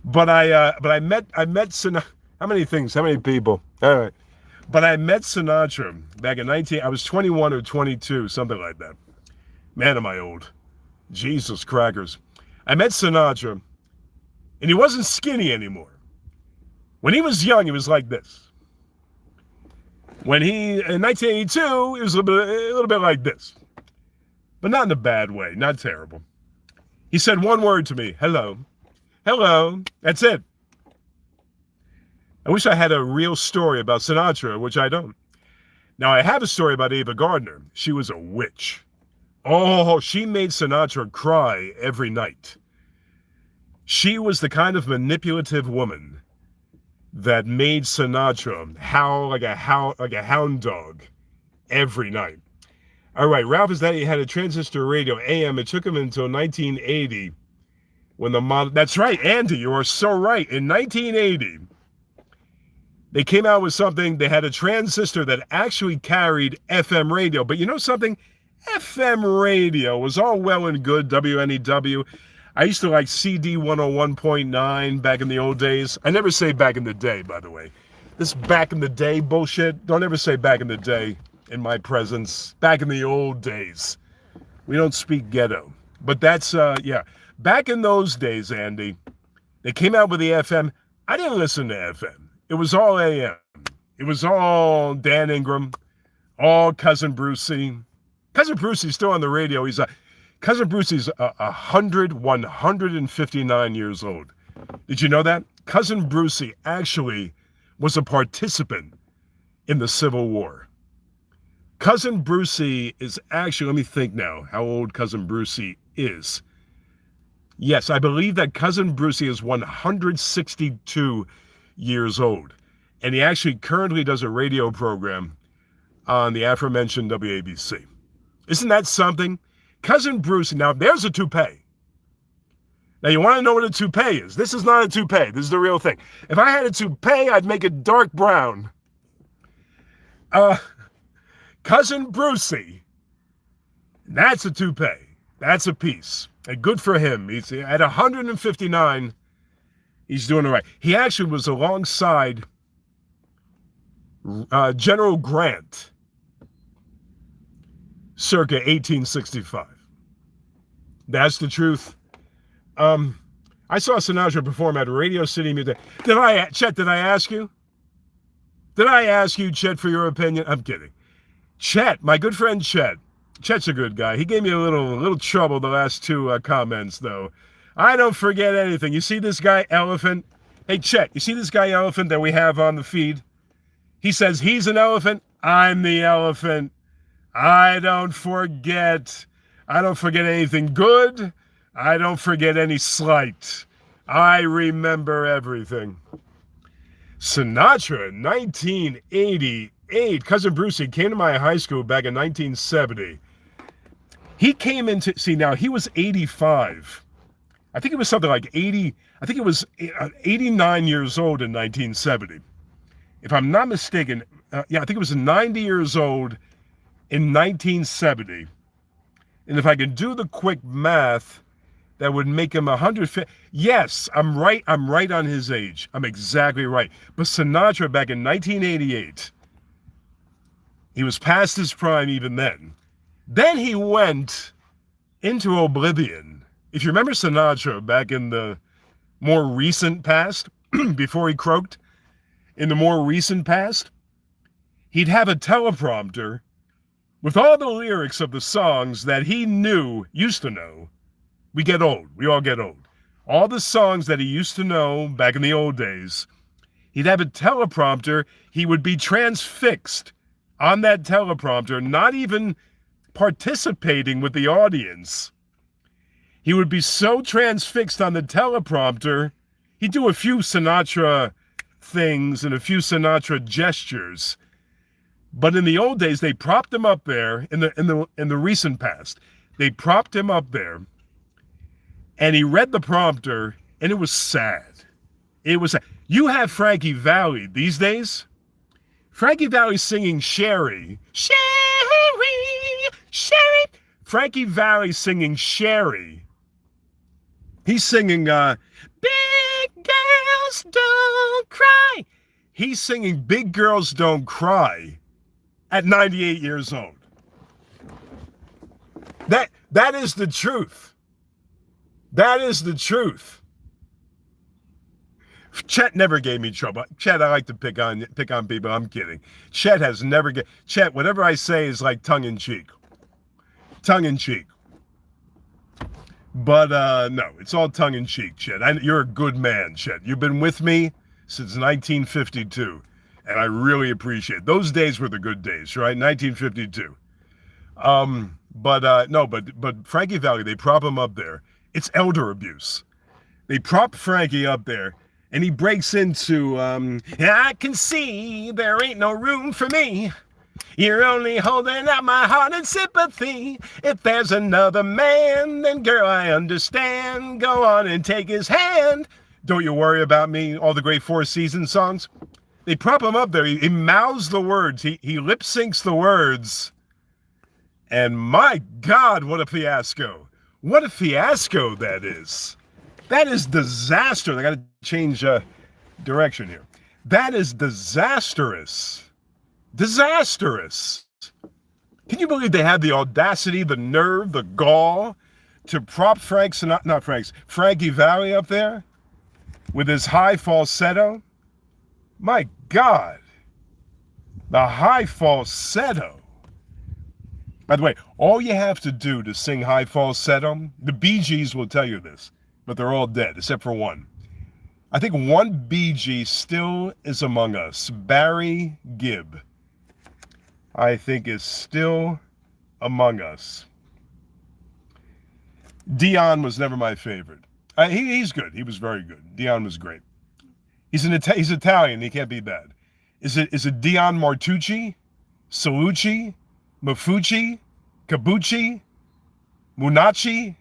But I met Sinatra. How many things? How many people? All right. But I met Sinatra back in I was 21 or 22, something like that. Man, am I old. Jesus crackers. I met Sinatra, and he wasn't skinny anymore. When he was young, he was like this. In 1982, it was a little bit like this. But not in a bad way, not terrible. He said one word to me, hello. Hello, that's it. I wish I had a real story about Sinatra, which I don't. Now, I have a story about Ava Gardner. She was a witch. Oh, she made Sinatra cry every night. She was the kind of manipulative woman that made Sinatra howl like a hound dog every night. All right, Ralph is that he had a transistor radio AM. It took him until 1980 when the model. That's right, Andy, you are so right. In 1980, they came out with something. They had a transistor that actually carried FM radio. But you know something? FM radio was all well and good, WNEW. I used to like CD 101.9 back in the old days. I never say back in the day, by the way. This back in the day bullshit, don't ever say back in the day in my presence. Back in the old days. We don't speak ghetto. But that's, yeah. Back in those days, Andy, they came out with the FM. I didn't listen to FM. It was all AM. It was all Dan Ingram, all Cousin Brucey. Cousin Brucey's still on the radio. Cousin Brucey's 159 years old. Did you know that? Cousin Brucey actually was a participant in the Civil War. Cousin Brucey is actually, let me think now how old Cousin Brucey is. Yes, I believe that Cousin Brucey is 162 years old. And he actually currently does a radio program on the aforementioned WABC. Isn't that something? Cousin Brucey, now there's a toupee. Now you want to know what a toupee is? This is not a toupee. This is the real thing. If I had a toupee, I'd make it dark brown. Cousin Brucey, that's a toupee. That's a piece. And good for him. He's at 159. He's doing all right. He actually was alongside General Grant circa 1865. That's the truth. I saw Sinatra perform at Radio City Music. Chet, did I ask you? Did I ask you, Chet, for your opinion? I'm kidding. Chet, my good friend Chet. Chet's a good guy. He gave me a little trouble the last two comments, though. I don't forget anything. You see this guy, Elephant? Hey, Chet, you see this guy, Elephant, that we have on the feed? He says he's an elephant. I'm the elephant. I don't forget. I don't forget anything good. I don't forget any slight. I remember everything. Sinatra in 1988. Cousin Brucey came to my high school back in 1970. He came into, see now, he was 85. I think it was something like 80, I think it was 89 years old in 1970. If I'm not mistaken, yeah, I think it was 90 years old in 1970. And if I can do the quick math, that would make him 150. Yes, I'm right on his age. I'm exactly right. But Sinatra back in 1988, he was past his prime even then. Then he went into oblivion. If you remember Sinatra back in the more recent past, before he croaked, in the more recent past, he'd have a teleprompter with all the lyrics of the songs that he used to know. We get old. We all get old. All the songs that he used to know back in the old days, he'd have a teleprompter. He would be transfixed on that teleprompter, not even participating with the audience. He would be so transfixed on the teleprompter, he'd do a few Sinatra things and a few Sinatra gestures. But in the old days, they propped him up there. In the recent past, they propped him up there, and he read the prompter, and it was sad. It was sad. You have Frankie Valli these days. Frankie Valli singing Sherry. Sherry, Sherry. Frankie Valli singing Sherry. He's singing, Big Girls Don't Cry. He's singing Big Girls Don't Cry at 98 years old. That is the truth. That is the truth. Chet never gave me trouble. Chet, I like to pick on people. I'm kidding. Chet has never Chet, whatever I say is like tongue in cheek. Tongue in cheek. But no, it's all tongue in cheek, Chet. You're a good man, Chet. You've been with me since 1952, and I really appreciate it. Those days were the good days, right? 1952. But Frankie Valli, they prop him up there. It's elder abuse. They prop Frankie up there, and he breaks into, I can see there ain't no room for me. You're only holding out my heart and sympathy. If there's another man, then girl, I understand. Go on and take his hand. Don't you worry about me. All the great Four Seasons songs. They prop him up there. He mouths the words. He lip syncs the words. And my God, what a fiasco. What a fiasco that is. That is disaster. I got to change direction here. That is disastrous. Disastrous. Can you believe they had the audacity, the nerve, the gall to prop Frankie Valli up there with his high falsetto? My God. The high falsetto. By the way, all you have to do to sing high falsetto, the Bee Gees will tell you this, but they're all dead except for one. I think one Bee Gee still is among us. Barry Gibb, I think, is still among us. Dion was never my favorite. He's good. He was very good. Dion was great. He's Italian. He can't be bad. Is it Dion Martucci? Salucci? Mafucci? Kabucci? Munacci?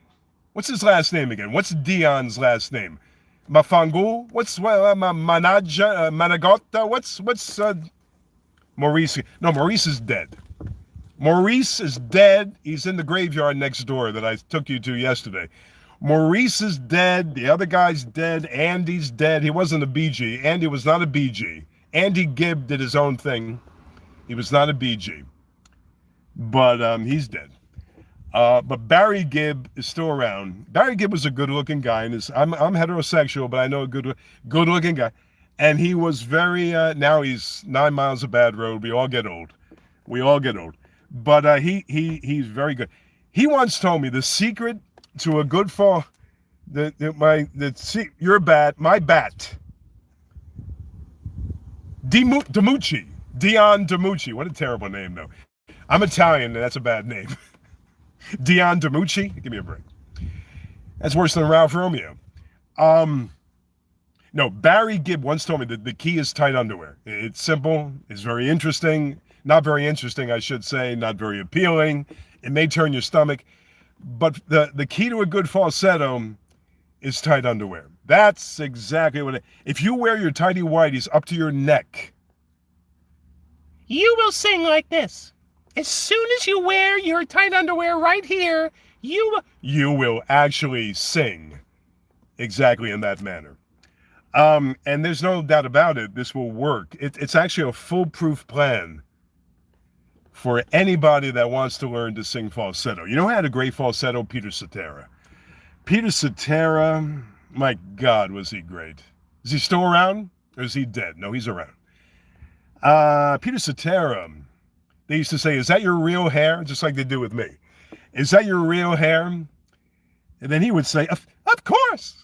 What's his last name again? What's Dion's last name? Mafangul? What's Managotta? What's Maurice? No, Maurice is dead. Maurice is dead. He's in the graveyard next door that I took you to yesterday. Maurice is dead. The other guy's dead. Andy's dead. He wasn't a Bee Gee. Andy was not a Bee Gee. Andy Gibb did his own thing. He was not a Bee Gee. But he's dead. But Barry Gibb is still around. Barry Gibb was a good-looking guy. And I'm heterosexual, but I know a good-looking guy. And he was very, now he's 9 miles of bad road. We all get old. But he's very good. He once told me the secret to a good fall, your bat, my bat, DiMucci, Dion DiMucci. What a terrible name, though. I'm Italian, and that's a bad name. Dion DiMucci? Give me a break. That's worse than Ralph Romeo. No, Barry Gibb once told me that the key is tight underwear. It's simple. It's very interesting. Not very interesting, I should say. Not very appealing. It may turn your stomach. But the key to a good falsetto is tight underwear. That's exactly what if you wear your tighty whities up to your neck, you will sing like this. As soon as you wear your tight underwear right here, you will actually sing exactly in that manner. And there's no doubt about it, this will work. It's actually a foolproof plan for anybody that wants to learn to sing falsetto. You know who had a great falsetto? Peter Cetera. Peter Cetera, my God, was he great. Is he still around or is he dead? No, he's around. Peter Cetera, they used to say, is that your real hair? Just like they do with me. Is that your real hair? And then he would say, of course.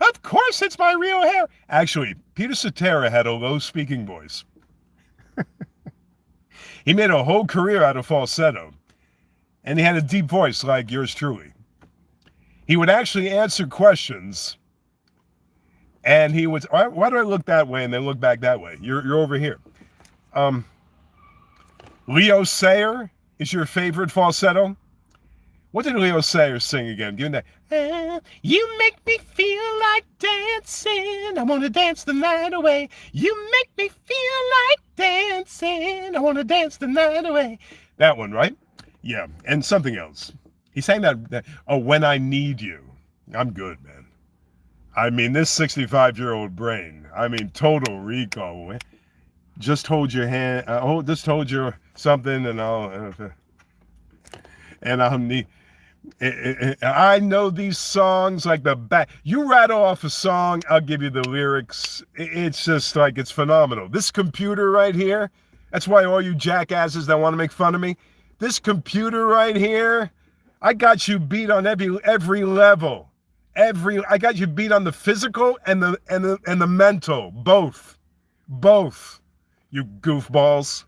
Of course it's my real hair. Actually, Peter Cetera had a low speaking voice. He made a whole career out of falsetto. And he had a deep voice like yours truly. He would actually answer questions. And he would, why do I look that way and then look back that way? You're over here. Leo Sayer is your favorite falsetto? What did Leo Sayer sing again? Give me that. You make me feel like dancing. I want to dance the night away. You make me feel like dancing. I want to dance the night away. That one, right? Yeah, and something else. He sang that, When I Need You. I'm good, man. I mean, this 65-year-old brain. I mean, total recall. Just hold your hand. Just hold your something, and I'll need. I know these songs like the back. You rattle off a song, I'll give you the lyrics. It's just like, it's phenomenal. This computer right here, that's why all you jackasses that want to make fun of me, this computer right here, I got you beat on every level. I got you beat on the physical and the mental, both, you goofballs.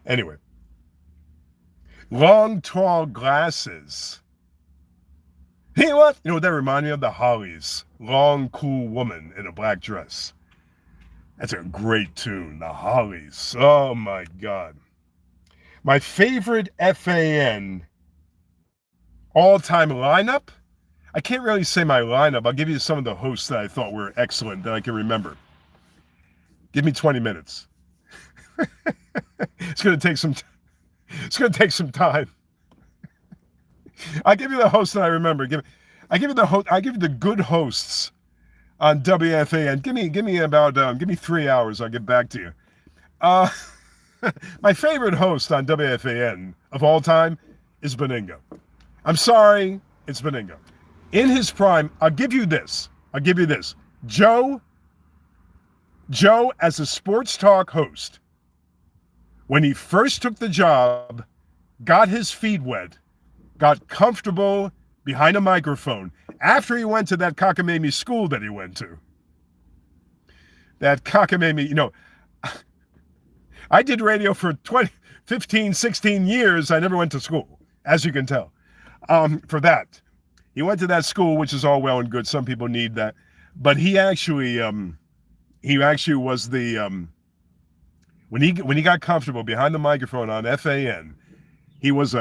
Anyway. Long, tall glasses. Hey, what? You know what that reminded me of? The Hollies. Long, cool woman in a black dress. That's a great tune. The Hollies. Oh, my God. My favorite FAN all-time lineup? I can't really say my lineup. I'll give you some of the hosts that I thought were excellent that I can remember. Give me 20 minutes. It's going to take some time. It's going to take some time. I'll give you the host that I remember. I give you the good hosts on WFAN. Give me 3 hours. I'll get back to you. My favorite host on WFAN of all time is Benigno. I'm sorry, it's Benigno. In his prime, I'll give you this. Joe, as a sports talk host, when he first took the job, got his feet wet, got comfortable behind a microphone, after he went to that cockamamie school that he went to. That cockamamie, I did radio for 15, 16 years. I never went to school, as you can tell. For that, he went to that school, which is all well and good. Some people need that, but he actually was the when he got comfortable behind the microphone on FAN, he was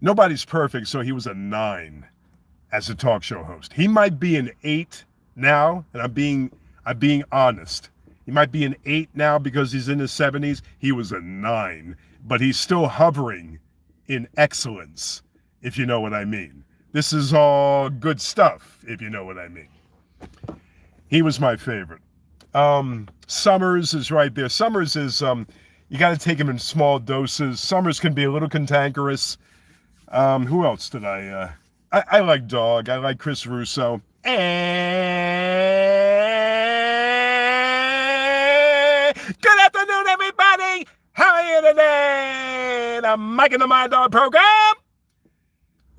nobody's perfect, so he was a 9 as a talk show host. He might be an 8 now, and I'm being honest. He might be an 8 now because he's in his 70s. He was a 9, but he's still hovering in excellence, if you know what I mean. This is all good stuff, if you know what I mean. He was my favorite. Summers is right there. Summers is, you got to take him in small doses. Summers can be a little cantankerous. Who else did I like Dog. I like Chris Russo. Good afternoon, everybody. How are you today? The Mike and the My Dog program.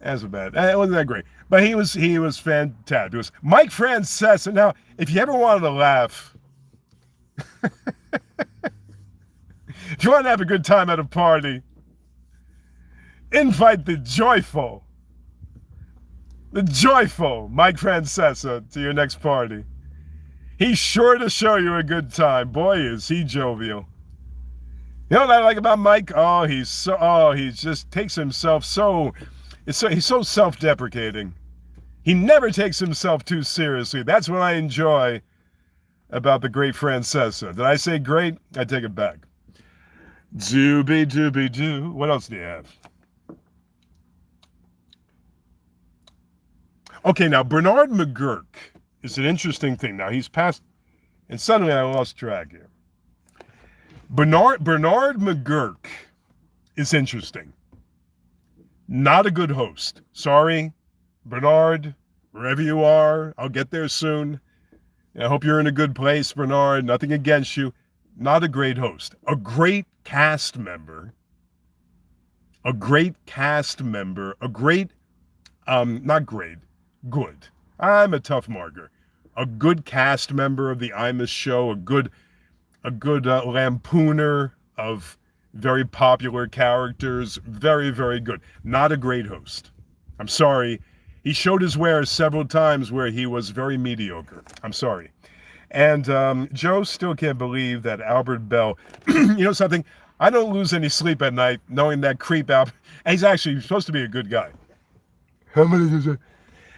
That wasn't bad. It wasn't that great. But he was fantastic. It was Mike Francesa. Now, if you ever wanted to laugh, if you want to have a good time at a party, invite the joyful Mike Francesa to your next party. He's sure to show you a good time. Boy, is he jovial. You know what I like about Mike? He just takes himself he's so self-deprecating. He never takes himself too seriously. That's what I enjoy about the great Francesa. Did I say great? I take it back. Doobie-doobie-doo. What else do you have? Okay, now Bernard McGurk is an interesting thing. Now he's passed, and suddenly I lost track here. Bernard McGurk is interesting. Not a good host. Sorry, Bernard, wherever you are, I'll get there soon. I hope you're in a good place, Bernard. Nothing against you. Not a great host. A great cast member. Good. I'm a tough marker. A good cast member of the Imus show. A good lampooner of very popular characters. Very, very good. Not a great host. I'm sorry. He showed his wares several times where he was very mediocre. I'm sorry. And Joe still can't believe that Albert Bell, you know something? I don't lose any sleep at night knowing that creep Albert, and he's actually supposed to be a good guy. How many is it?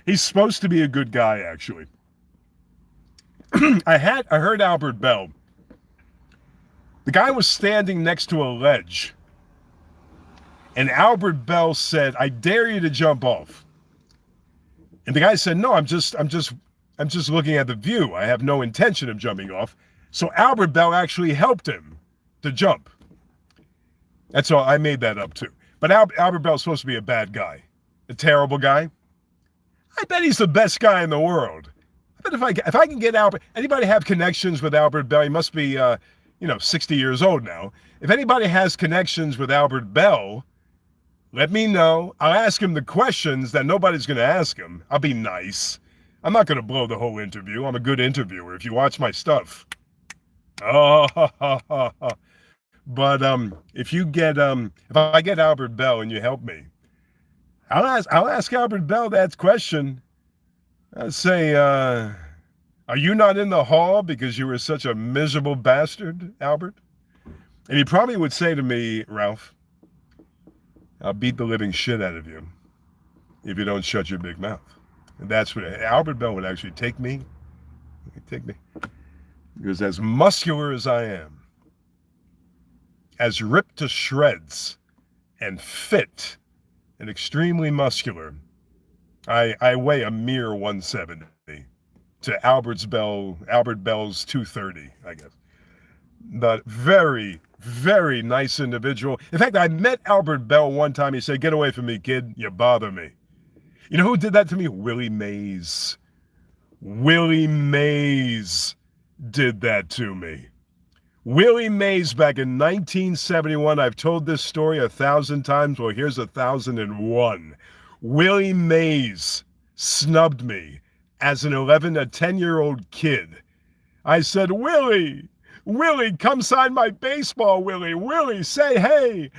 He's supposed to be a good guy, actually. I heard Albert Bell. The guy was standing next to a ledge. And Albert Bell said, "I dare you to jump off." And the guy said, "No, I'm just looking at the view. I have no intention of jumping off." So Albert Bell actually helped him to jump. That's all. I made that up too. But Albert Bell's supposed to be a bad guy, a terrible guy. I bet he's the best guy in the world. I bet if I can get Albert, anybody have connections with Albert Bell? He must be 60 years old now. If anybody has connections with Albert Bell, let me know. I'll ask him the questions that nobody's going to ask him. I'll be nice. I'm not going to blow the whole interview. I'm a good interviewer if you watch my stuff. But if I get Albert Bell and you help me, I'll ask Albert Bell that question. I'll say, are you not in the hall because you were such a miserable bastard, Albert? And he probably would say to me, "Ralph, I'll beat the living shit out of you if you don't shut your big mouth." And that's what Albert Bell would actually take me. Because as muscular as I am, as ripped to shreds and fit and extremely muscular. I weigh a mere 170 to Albert Bell's 230, I guess. But very, very nice individual. In fact, I met Albert Bell one time. He said, "Get away from me, kid. You bother me." You know who did that to me? Willie Mays. Willie Mays did that to me. Willie Mays back in 1971. I've told this story 1,000 times. Well, here's 1,001. Willie Mays snubbed me as a 10-year-old kid. I said, Willie, come sign my baseball, Willie. Willie, say hey,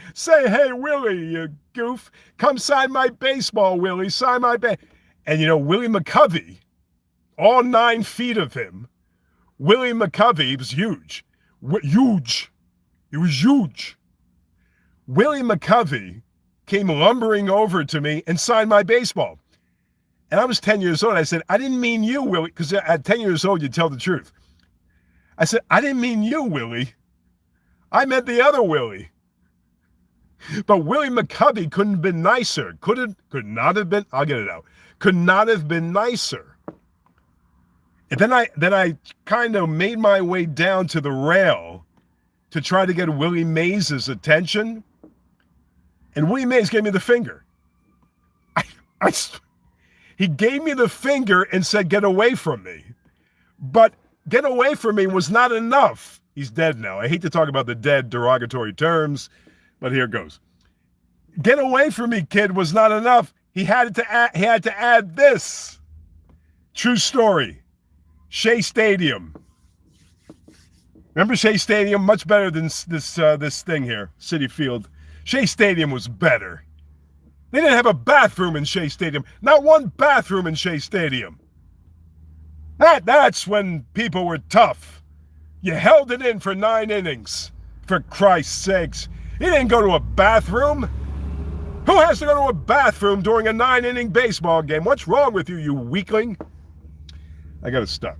Willie, you goof. Come sign my baseball, Willie, sign my And you know, Willie McCovey, all 9 feet of him, Willie McCovey was huge. Huge. He was huge. Willie McCovey came lumbering over to me and signed my baseball. And I was 10 years old. I said, "I didn't mean you, Willie," because at 10 years old, you tell the truth. I said, "I didn't mean you, Willie. I meant the other Willie." But Willie McCovey couldn't have been nicer. Could not have been, I'll get it out. Could not have been nicer. And then I kind of made my way down to the rail to try to get Willie Mays' attention. And Willie Mays gave me the finger. He gave me the finger and said, "Get away from me." But get away from me was not enough. He's dead now. I hate to talk about the dead, derogatory terms, but here goes. Get away from me, kid, was not enough. He had to add this. True story. Shea Stadium. Remember Shea Stadium? Much better than this thing here, Citi Field. Shea Stadium was better. They didn't have a bathroom in Shea Stadium. Not one bathroom in Shea Stadium. That's when people were tough. You held it in for 9 innings. For Christ's sakes. You didn't go to a bathroom. Who has to go to a bathroom during a 9-inning baseball game? What's wrong with you, you weakling? I gotta stop.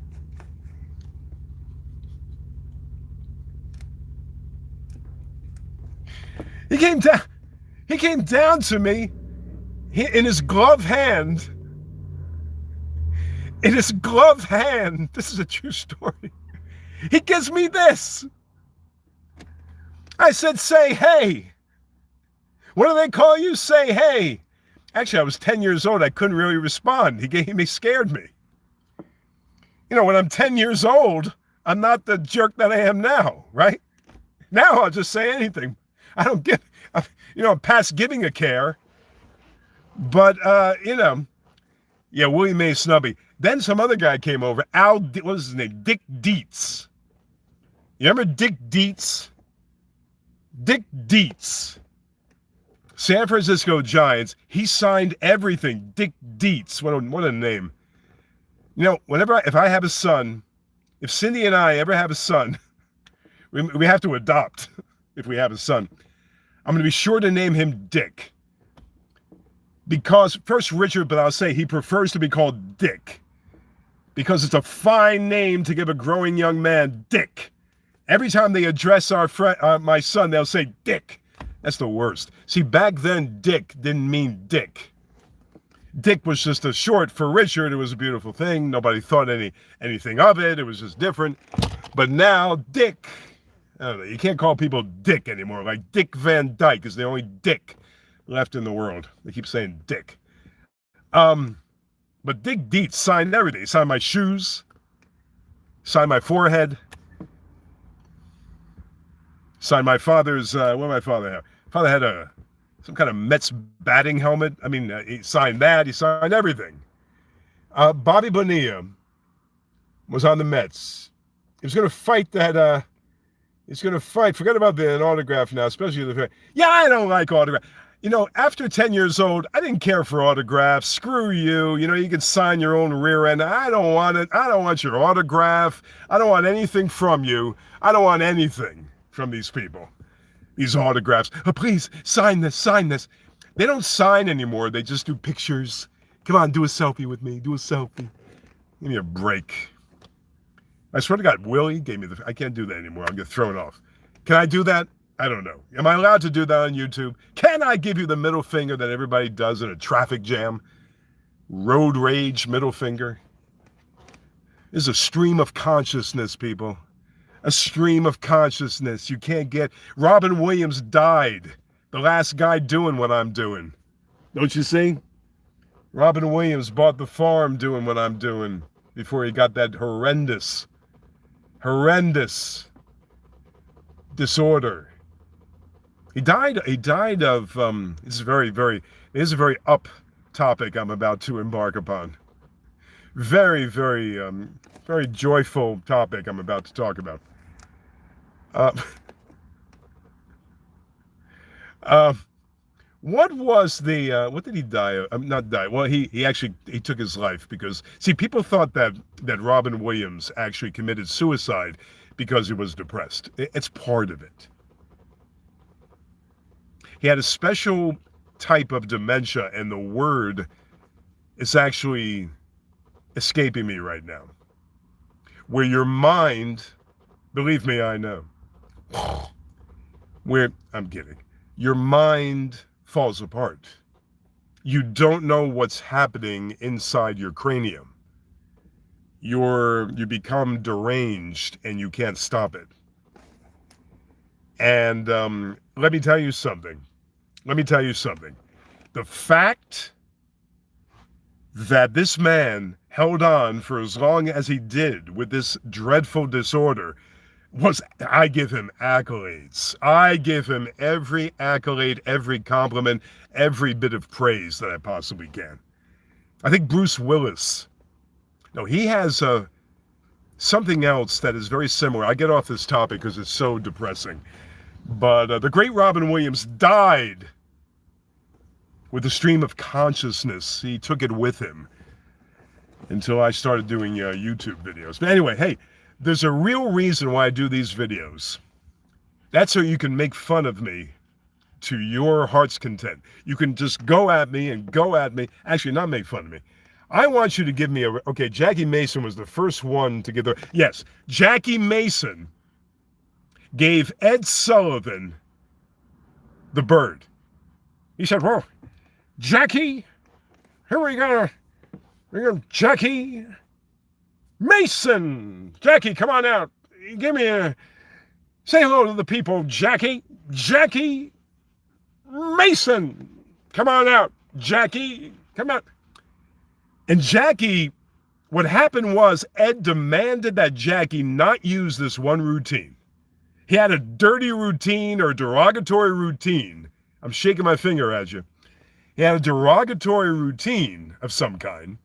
He came down to me in his glove hand. In his glove hand. This is a true story. He gives me this. I said, "Say hey." What do they call you? Say hey. Actually, I was 10 years old. I couldn't really respond. He scared me. You know, when I'm 10 years old, I'm not the jerk that I am now, right? Now I'll just say anything. I don't give, I'm past giving a care. But, yeah, Willie Mays snubby. Then some other guy came over. What was his name? Dick Dietz. You remember Dick Dietz? Dick Dietz. San Francisco Giants. He signed everything. Dick Dietz. What a name. You know, if I have a son, if Cindy and I ever have a son, we have to adopt if we have a son. I'm going to be sure to name him Dick. Because, first Richard, but I'll say he prefers to be called Dick. Because it's a fine name to give a growing young man, Dick. Every time they address my son, they'll say Dick. That's the worst. See, back then, Dick didn't mean Dick. Dick was just a short for Richard. It was a beautiful thing. Nobody thought anything of it. It was just different. But now, Dick, I don't know, you can't call people Dick anymore. Like Dick Van Dyke is the only Dick left in the world. They keep saying Dick. But Dick Dietz signed everything. He signed my shoes, signed my forehead, signed my father's, what did my father have? Father had some kind of Mets batting helmet. I mean, he signed that. He signed everything. Bobby Bonilla was on the Mets. He was going to fight that, forget about an autograph now, especially yeah, I don't like autographs. You know, after 10 years old, I didn't care for autographs. Screw you. You know, you can sign your own rear end. I don't want it. I don't want your autograph. I don't want anything from you. I don't want anything from these people. These autographs. Oh, please, sign this, sign this. They don't sign anymore. They just do pictures. Come on, do a selfie with me. Do a selfie. Give me a break. I swear to God, Willie gave me I can't do that anymore. I'm going to throw it off. Can I do that? I don't know. Am I allowed to do that on YouTube? Can I give you the middle finger that everybody does in a traffic jam? Road rage middle finger. There's a stream of consciousness, people. A stream of consciousness. You can't get... Robin Williams died. The last guy doing what I'm doing. Don't you see? Robin Williams bought the farm doing what I'm doing before he got that horrendous disorder. He died of, this is a very up topic I'm about to embark upon. Very joyful topic I'm about to talk about. What was the, what did he die of? Not die, well, he took his life because, see, people thought that Robin Williams actually committed suicide because he was depressed. It's part of it. He had a special type of dementia, and the word is actually escaping me right now. Where your mind, believe me, I know. I'm kidding. Your mind falls apart. You don't know what's happening inside your cranium. You become deranged and you can't stop it. And let me tell you something. The fact that this man held on for as long as he did with this dreadful disorder I give him accolades. I give him every accolade, every compliment, every bit of praise that I possibly can. I think Bruce Willis, no, he has something else that is very similar. I get off this topic because it's so depressing. But the great Robin Williams died with a stream of consciousness. He took it with him until I started doing YouTube videos. But anyway, hey, there's a real reason why I do these videos. That's so you can make fun of me to your heart's content. You can just go at me. Actually, not make fun of me. I want you to give me okay, Jackie Mason was the first one to get yes, Jackie Mason gave Ed Sullivan the bird. He said, well, Jackie, here we go. Jackie Mason. Jackie, come on out. Give me say hello to the people, Jackie. Jackie Mason. Come on out, Jackie. Come out. And Jackie, what happened was Ed demanded that Jackie not use this one routine. He had a dirty routine or derogatory routine. I'm shaking my finger at you. He had a derogatory routine of some kind.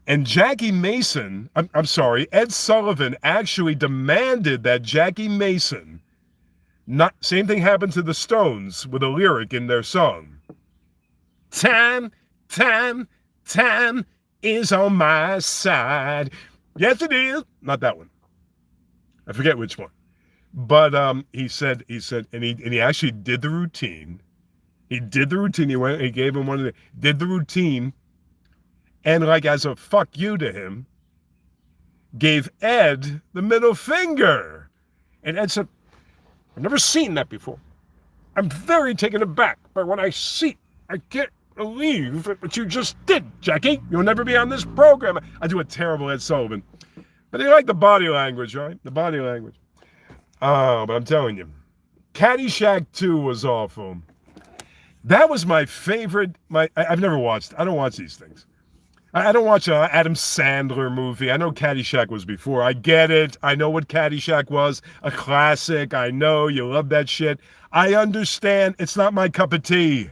And Jackie Mason, Ed Sullivan actually demanded that Jackie Mason, same thing happened to the Stones with a lyric in their song. Time is on my side. Yes, it is. Not that one. I forget which one. But he said, and he actually did the routine. He did the routine. He gave him did the routine. And like as a fuck you to him, gave Ed the middle finger. And Ed said, I've never seen that before. I'm very taken aback by what I see. I can't believe what you just did, Jackie. You'll never be on this program. I do a terrible Ed Sullivan. But you like the body language, right? The body language. Oh, but I'm telling you, Caddyshack 2 was awful. That was my favorite. I've never watched. I don't watch these things. I don't watch an Adam Sandler movie. I know Caddyshack was before. I get it. I know what Caddyshack was. A classic. I know you love that shit. I understand. It's not my cup of tea.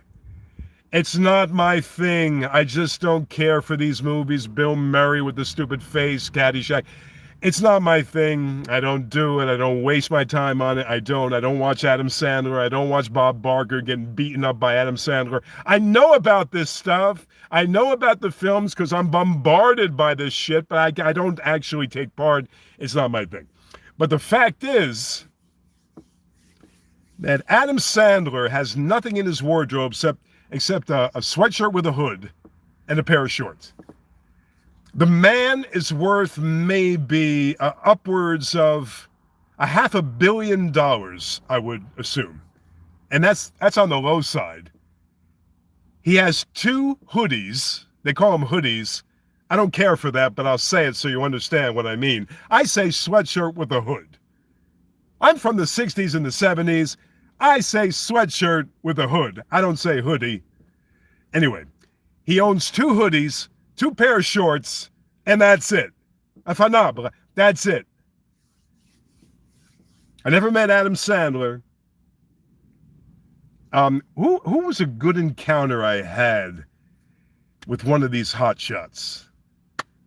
It's not my thing. I just don't care for these movies. Bill Murray with the stupid face, Caddyshack. It's not my thing. I don't do it. I don't waste my time on it. I don't watch Adam Sandler. I don't watch Bob Barker getting beaten up by Adam Sandler. I know about this stuff. I know about the films because I'm bombarded by this shit, but I don't actually take part. It's not my thing. But the fact is that Adam Sandler has nothing in his wardrobe except a sweatshirt with a hood and a pair of shorts. The man is worth maybe upwards of $500 million, I would assume. And that's on the low side. He has 2 hoodies. They call them hoodies. I don't care for that, but I'll say it so you understand what I mean. I say sweatshirt with a hood. I'm from the 60s and the 70s. I say sweatshirt with a hood. I don't say hoodie. Anyway, he owns 2 hoodies, 2 pair of shorts, and that's it. That's it. I never met Adam Sandler. Who was a good encounter I had with one of these hotshots?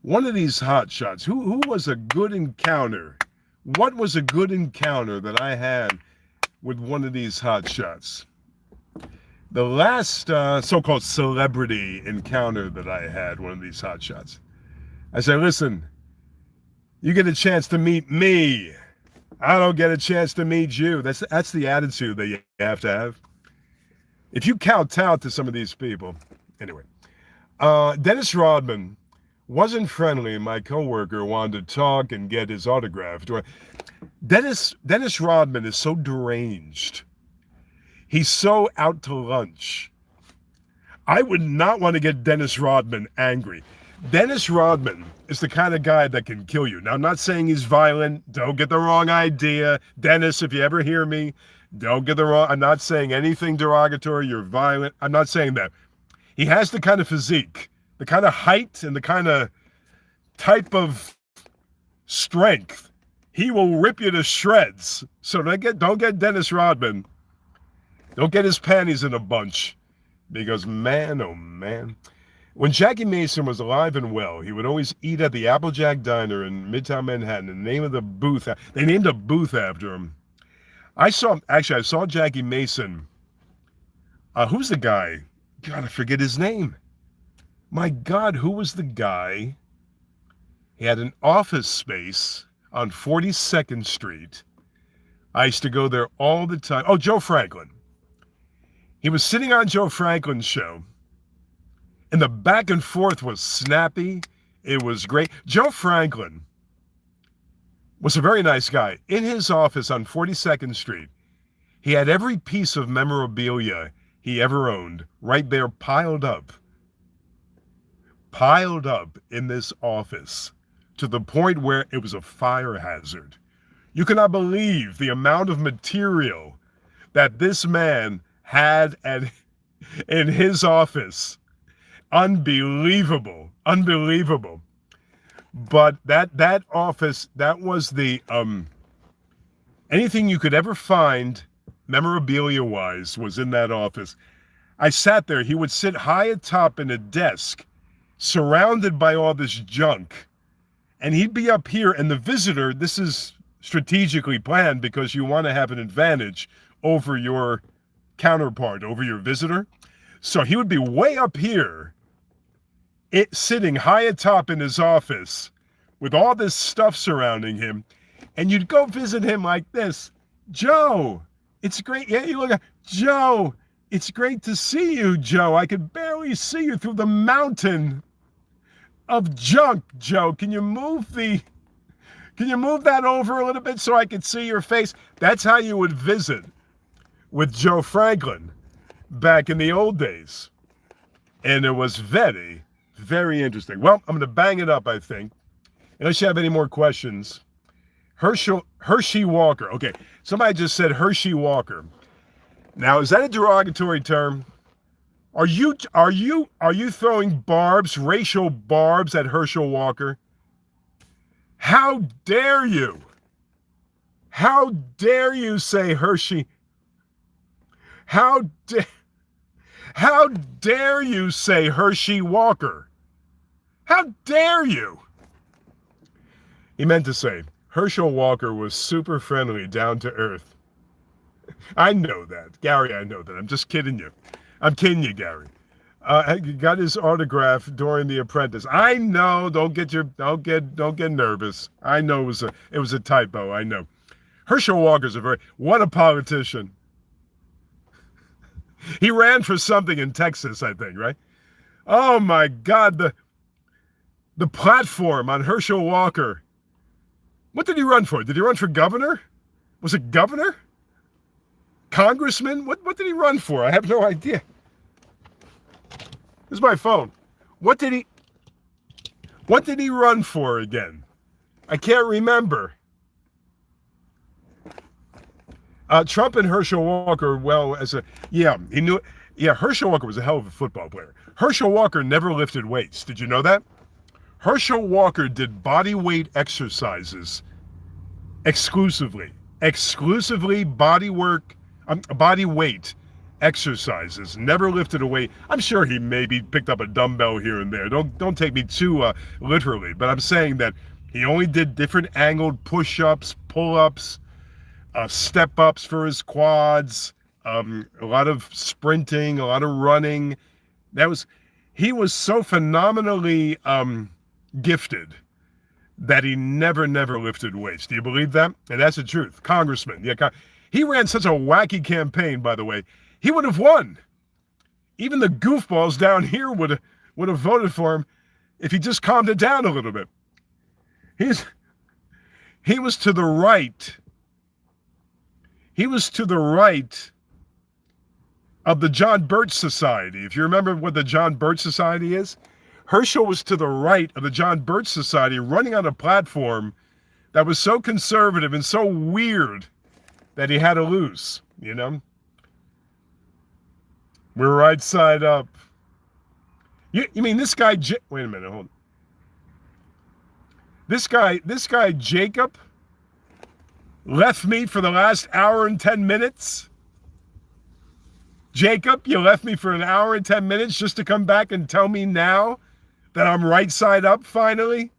One of these hotshots. Who was a good encounter? What was a good encounter that I had with one of these hotshots? The last so-called celebrity encounter that I had, one of these hotshots. I said, listen, you get a chance to meet me. I don't get a chance to meet you. That's the attitude that you have to have. If you kowtow to some of these people. Anyway, Dennis Rodman wasn't friendly. My coworker wanted to talk and get his autograph. Dennis Rodman is so deranged. He's so out to lunch. I would not want to get Dennis Rodman angry. Dennis Rodman is the kind of guy that can kill you. Now, I'm not saying he's violent. Don't get the wrong idea. Dennis, if you ever hear me, don't get the wrong. I'm not saying anything derogatory. You're violent. I'm not saying that. He has the kind of physique, the kind of height, and the kind of type of strength. He will rip you to shreds. So don't get Dennis Rodman. Don't get his panties in a bunch. Because man, oh man. When Jackie Mason was alive and well, he would always eat at the Applejack Diner in Midtown Manhattan. The name of the booth, they named a booth after him. I saw Jackie Mason. Who's the guy? God, I forget his name. My God, who was the guy? He had an office space on 42nd Street. I used to go there all the time. Oh, Joe Franklin. He was sitting on Joe Franklin's show, and the back and forth was snappy. It was great. Joe Franklin was a very nice guy. In his office on 42nd Street, he had every piece of memorabilia he ever owned right there piled up in this office to the point where it was a fire hazard. You cannot believe the amount of material that this man had in his office. Unbelievable. But that office, that was the anything you could ever find memorabilia-wise was in that office. I sat there. He would sit high atop in a desk, surrounded by all this junk. And he'd be up here, and the visitor, this is strategically planned because you want to have an advantage over your counterpart, over your visitor. So he would be way up here, sitting high atop in his office with all this stuff surrounding him. And you'd go visit him like this. Joe, it's great. Yeah, you look, Joe, it's great to see you, Joe. I could barely see you through the mountain of junk, Joe. Can you move that over a little bit so I can see your face? That's how you would visit with Joe Franklin back in the old days. And it was very, very interesting. Well, I'm going to bang it up, I think. Unless you have any more questions. Hershey Walker. Okay, somebody just said Hershey Walker. Now, is that a derogatory term? Are you throwing barbs, racial barbs at Herschel Walker? How dare you? How dare you say Hershey? How dare you say Hershey Walker? How dare you? He meant to say Herschel Walker was super friendly, down to earth. I know that, Gary. I know that. I'm just kidding you. I'm kidding you, Gary. Got his autograph during The Apprentice. I know. Don't get nervous. I know it was a typo. I know. Herschel Walker's what a politician. He ran for something in Texas, I think, right? Oh my God, the platform on Herschel Walker. What did he run for? Did he run for governor? Was it governor? Congressman? What did he run for? I have no idea. This is my phone. What did he run for again? I can't remember. Trump and Herschel Walker, he knew. Yeah, Herschel Walker was a hell of a football player. Herschel Walker never lifted weights. Did you know that? Herschel Walker did body weight exercises exclusively body weight exercises. Never lifted a weight. I'm sure he maybe picked up a dumbbell here and there. Don't take me too literally, but I'm saying that he only did different angled push-ups, pull-ups, step-ups for his quads, a lot of sprinting, a lot of running. He was so phenomenally gifted that he never lifted weights. Do you believe that? And that's the truth. Congressman. Yeah, he ran such a wacky campaign, by the way. He would have won. Even the goofballs down here would have voted for him if he just calmed it down a little bit. He was to the right. He was to the right of the John Birch Society. If you remember what the John Birch Society is, Herschel was to the right of the John Birch Society, running on a platform that was so conservative and so weird that he had to lose, you know? We're right side up. You mean this guy, wait a minute, hold on. This guy Jacob left me for the last hour and 10 minutes? Jacob, you left me for an hour and 10 minutes just to come back and tell me now that I'm right side up finally?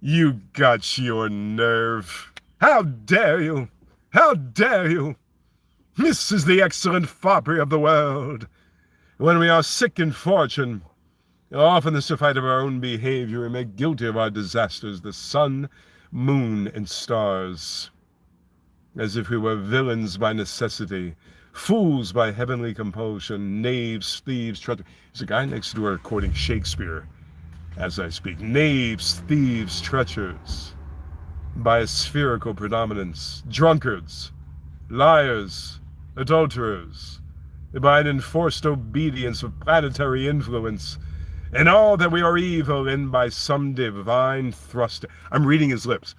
You got your nerve. How dare you? How dare you? This is the excellent foppery of the world. When we are sick in fortune, often the surfeit of our own behavior, we make guilty of our disasters the sun, moon, and stars, as if we were villains by necessity, fools by heavenly compulsion, knaves, thieves, treacherous. There's a guy next door quoting Shakespeare as I speak. Knaves, thieves, treacherous, by a spherical predominance, drunkards, liars, adulterers, by an enforced obedience of planetary influence, and all that we are evil in by some divine thrust. I'm reading his lips.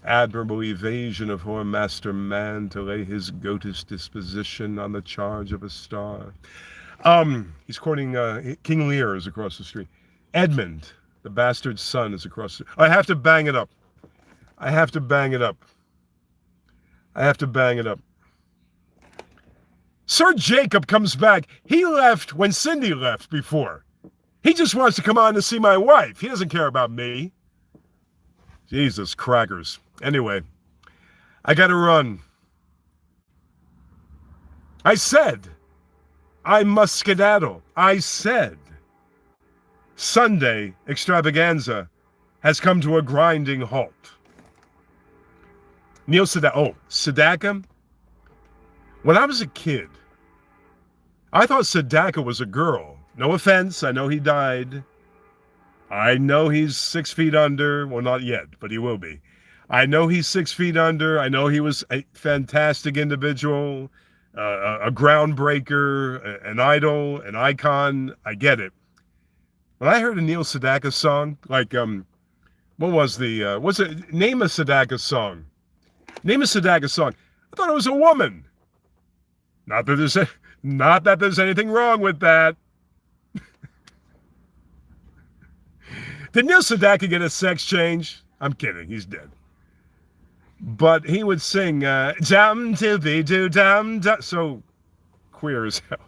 Admirable evasion of hoar master man to lay his goatish disposition on the charge of a star. He's quoting King Lear is across the street. Edmund, the bastard son, is across the street. I have to bang it up. I have to bang it up. I have to bang it up. Sir Jacob comes back. He left when Cindy left before. He just wants to come on to see my wife. He doesn't care about me. Jesus crackers. Anyway, I gotta run. I said I must skedaddle. I said Sunday extravaganza has come to a grinding halt. Neil Sedaka. When I was a kid, I thought Sedaka was a girl. No offense, I know he died. I know he's 6 feet under. Well, not yet, but he will be. I know he's 6 feet under. I know he was a fantastic individual, a groundbreaker, an idol, an icon. I get it. When I heard a Neil Sedaka song, like, what's it? Name a Sedaka song. Name a Sedaka song. I thought it was a woman. Not that there's anything wrong with that. Did Neil Sedaka get a sex change? I'm kidding. He's dead. But he would sing, dum dibby doo dum dum, so queer as hell.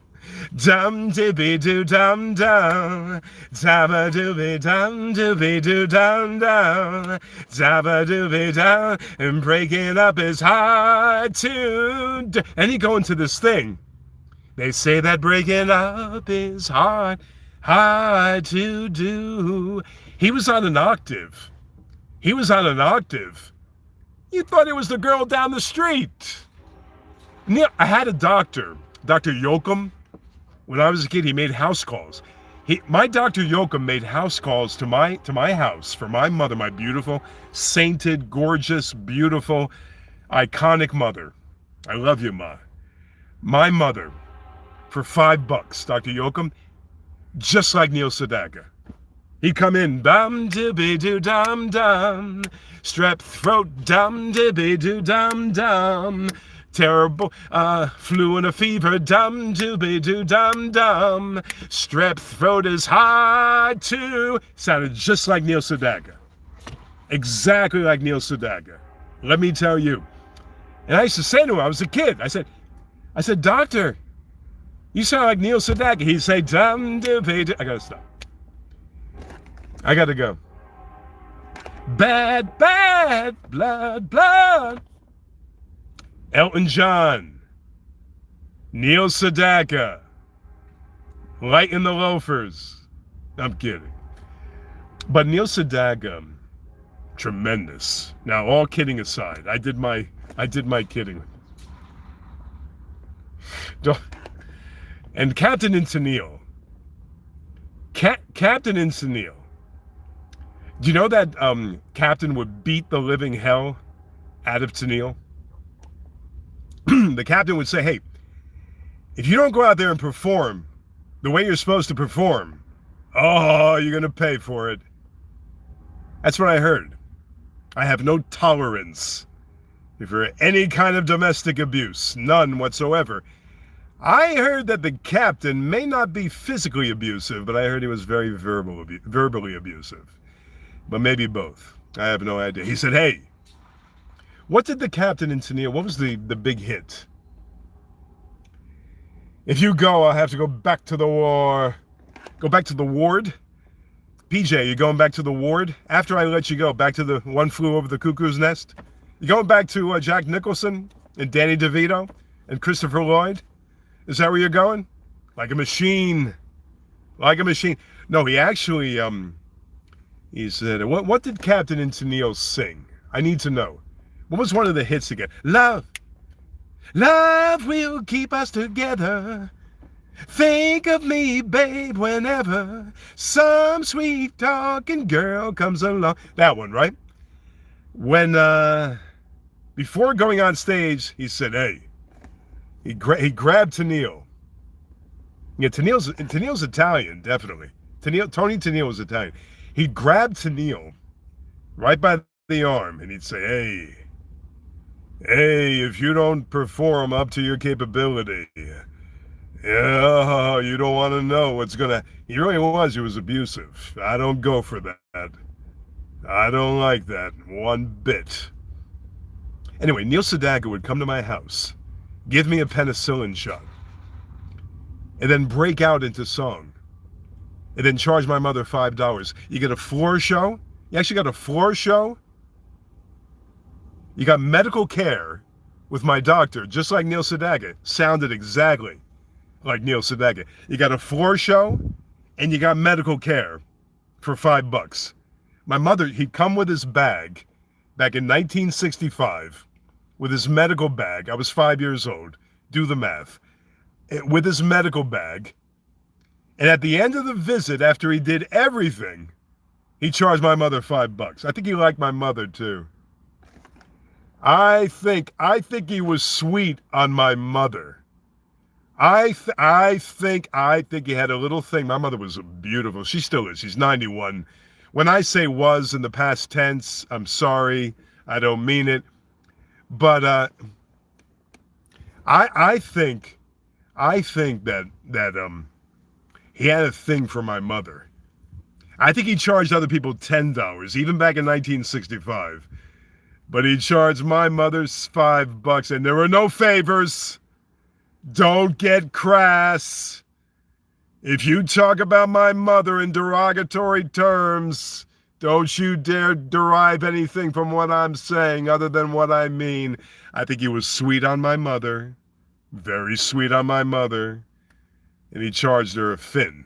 Dum dibby doo dum dum, dabba dooby dum dooby doo dum dum, dabba dooby dum, and breaking up is hard to do. And he'd go into this thing. They say that breaking up is hard to do. He was on an octave. You thought it was the girl down the street. Neil, I had a doctor, Dr. Yoakum. When I was a kid, he made house calls. My Dr. Yoakum made house calls to my house for my mother, my beautiful, sainted, gorgeous, beautiful, iconic mother. I love you, Ma. My mother, for $5, Dr. Yoakum, just like Neil Sedaka. He'd come in, dum dibby doo dum dum, strep throat, dum dibby doo dum dum, terrible flu and a fever, dum dibby doo dum dum, strep throat is hard too. Sounded just like Neil Sedaka. Exactly like Neil Sedaka. Let me tell you. And I used to say to him, I was a kid, I said, Doctor, you sound like Neil Sedaka. He'd say, dum dibby doo. I gotta stop. I gotta go. Bad, bad, blood, blood. Elton John. Neil Sedaka. Light in the Loafers. I'm kidding. But Neil Sedaka, tremendous. Now, all kidding aside, I did my kidding. And Captain and Tennille. Captain and Tennille. Do you know that Captain would beat the living hell out of Tennille? The Captain would say, hey, if you don't go out there and perform the way you're supposed to perform, oh, you're going to pay for it. That's what I heard. I have no tolerance for any kind of domestic abuse, none whatsoever. I heard that the Captain may not be physically abusive, but I heard he was very verbally abusive. But maybe both. I have no idea. He said, hey, what did the Captain and Tennille, what was the big hit? If you go, I'll have to go back to the war. Go back to the ward? PJ, you going back to the ward? After I let you go, back to the One Flew Over the Cuckoo's Nest? You going back to Jack Nicholson and Danny DeVito and Christopher Lloyd? Is that where you're going? Like a machine. Like a machine. No, he actually, he said, what did Captain and Tennille sing? I need to know. What was one of the hits again? Love. Love will keep us together. Think of me, babe, whenever some sweet talking girl comes along. That one, right? When, before going on stage, he said, hey, he grabbed Tennille. Yeah, Tennille's Italian, definitely. Tony Tennille was Italian. He'd grab Tennille right by the arm and he'd say, hey, if you don't perform up to your capability, yeah, you don't want to know what's gonna. He was abusive. I don't go for that. I don't like that one bit. Anyway, Neil Sedaka would come to my house, give me a penicillin shot, and then break out into song, and then charge my mother $5. You get a floor show? You actually got a floor show? You got medical care with my doctor, just like Neil Sedaka. Sounded exactly like Neil Sedaka. You got a floor show, and you got medical care for $5. My mother, he'd come with his bag back in 1965, with his medical bag. I was 5 years old. Do the math. With his medical bag. And at the end of the visit, after he did everything, he charged my mother $5. I think he liked my mother too. I think he was sweet on my mother. I think he had a little thing. My mother was beautiful. She still is. She's 91. When I say was in the past tense, I'm sorry. I don't mean it. But I think that he had a thing for my mother. I think he charged other people $10, even back in 1965. But he charged my mother $5, and there were no favors. Don't get crass. If you talk about my mother in derogatory terms, don't you dare derive anything from what I'm saying other than what I mean. I think he was sweet on my mother, very sweet on my mother, and he charged her a fin,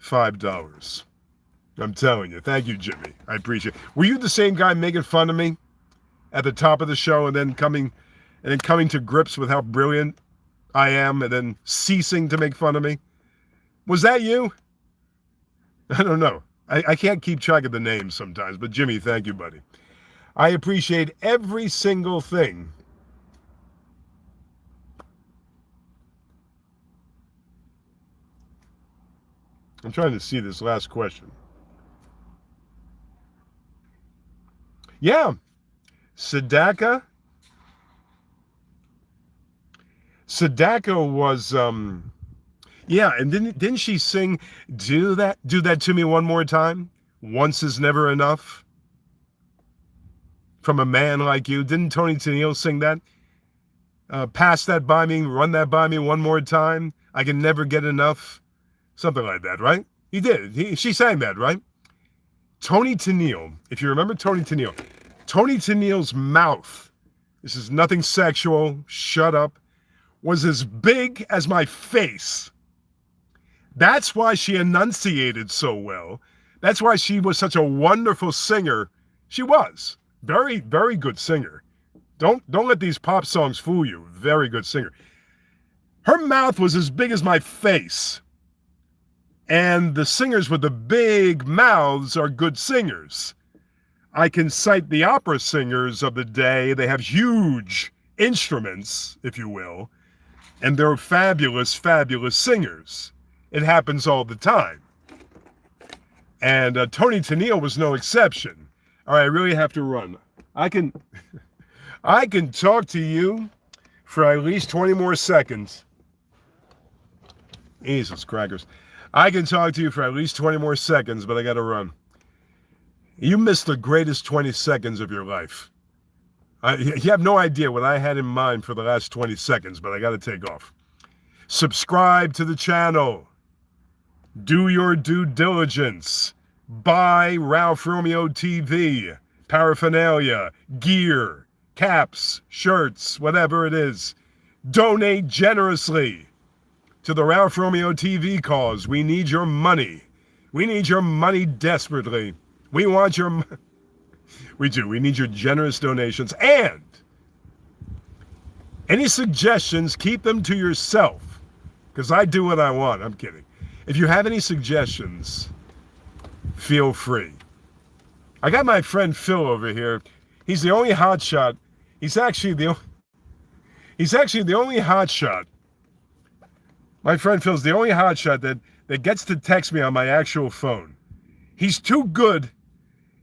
$5. I'm telling you. Thank you, Jimmy. I appreciate it. Were you the same guy making fun of me at the top of the show and then coming to grips with how brilliant I am and then ceasing to make fun of me? Was that you? I don't know. I can't keep track of the names sometimes, but Jimmy, thank you, buddy. I appreciate every single thing I'm trying to see this last question. Yeah, Sadaka. Sadaka was yeah, and didn't she sing do that to me one more time? Once is never enough. From a man like you. Didn't Tony Tennille sing that? Pass that by me, run that by me one more time. I can never get enough. Something like that, right? He did. She sang that, right? Tony Tennille, if you remember Tony Tennille's mouth, this is nothing sexual, shut up, was as big as my face. That's why she enunciated so well. That's why she was such a wonderful singer. She was. Very, very good singer. Don't let these pop songs fool you. Very good singer. Her mouth was as big as my face. And the singers with the big mouths are good singers. I can cite the opera singers of the day. They have huge instruments, if you will, and they're fabulous, fabulous singers. It happens all the time. And Tony Tennille was no exception. All right, I really have to run. I can talk to you for at least 20 more seconds. Jesus crackers. I can talk to you for at least 20 more seconds, but I got to run. You missed the greatest 20 seconds of your life. You have no idea what I had in mind for the last 20 seconds, but I got to take off. Subscribe to the channel. Do your due diligence. Buy Ralph Romeo TV, paraphernalia, gear, caps, shirts, whatever it is. Donate generously to the Ralph Romeo TV cause. We need your money. We need your money desperately. We want your... We do. We need your generous donations. And any suggestions, keep them to yourself. Because I do what I want. I'm kidding. If you have any suggestions, feel free. I got my friend Phil over here. He's the only hotshot. He's actually the only hotshot. My friend Phil's the only hotshot that gets to text me on my actual phone. He's too good.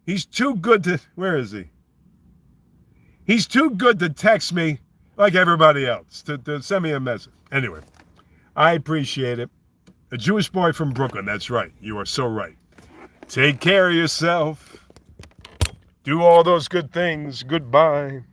He's too good to... Where is he? He's too good to text me like everybody else, to send me a message. Anyway, I appreciate it. A Jewish boy from Brooklyn, that's right. You are so right. Take care of yourself. Do all those good things. Goodbye.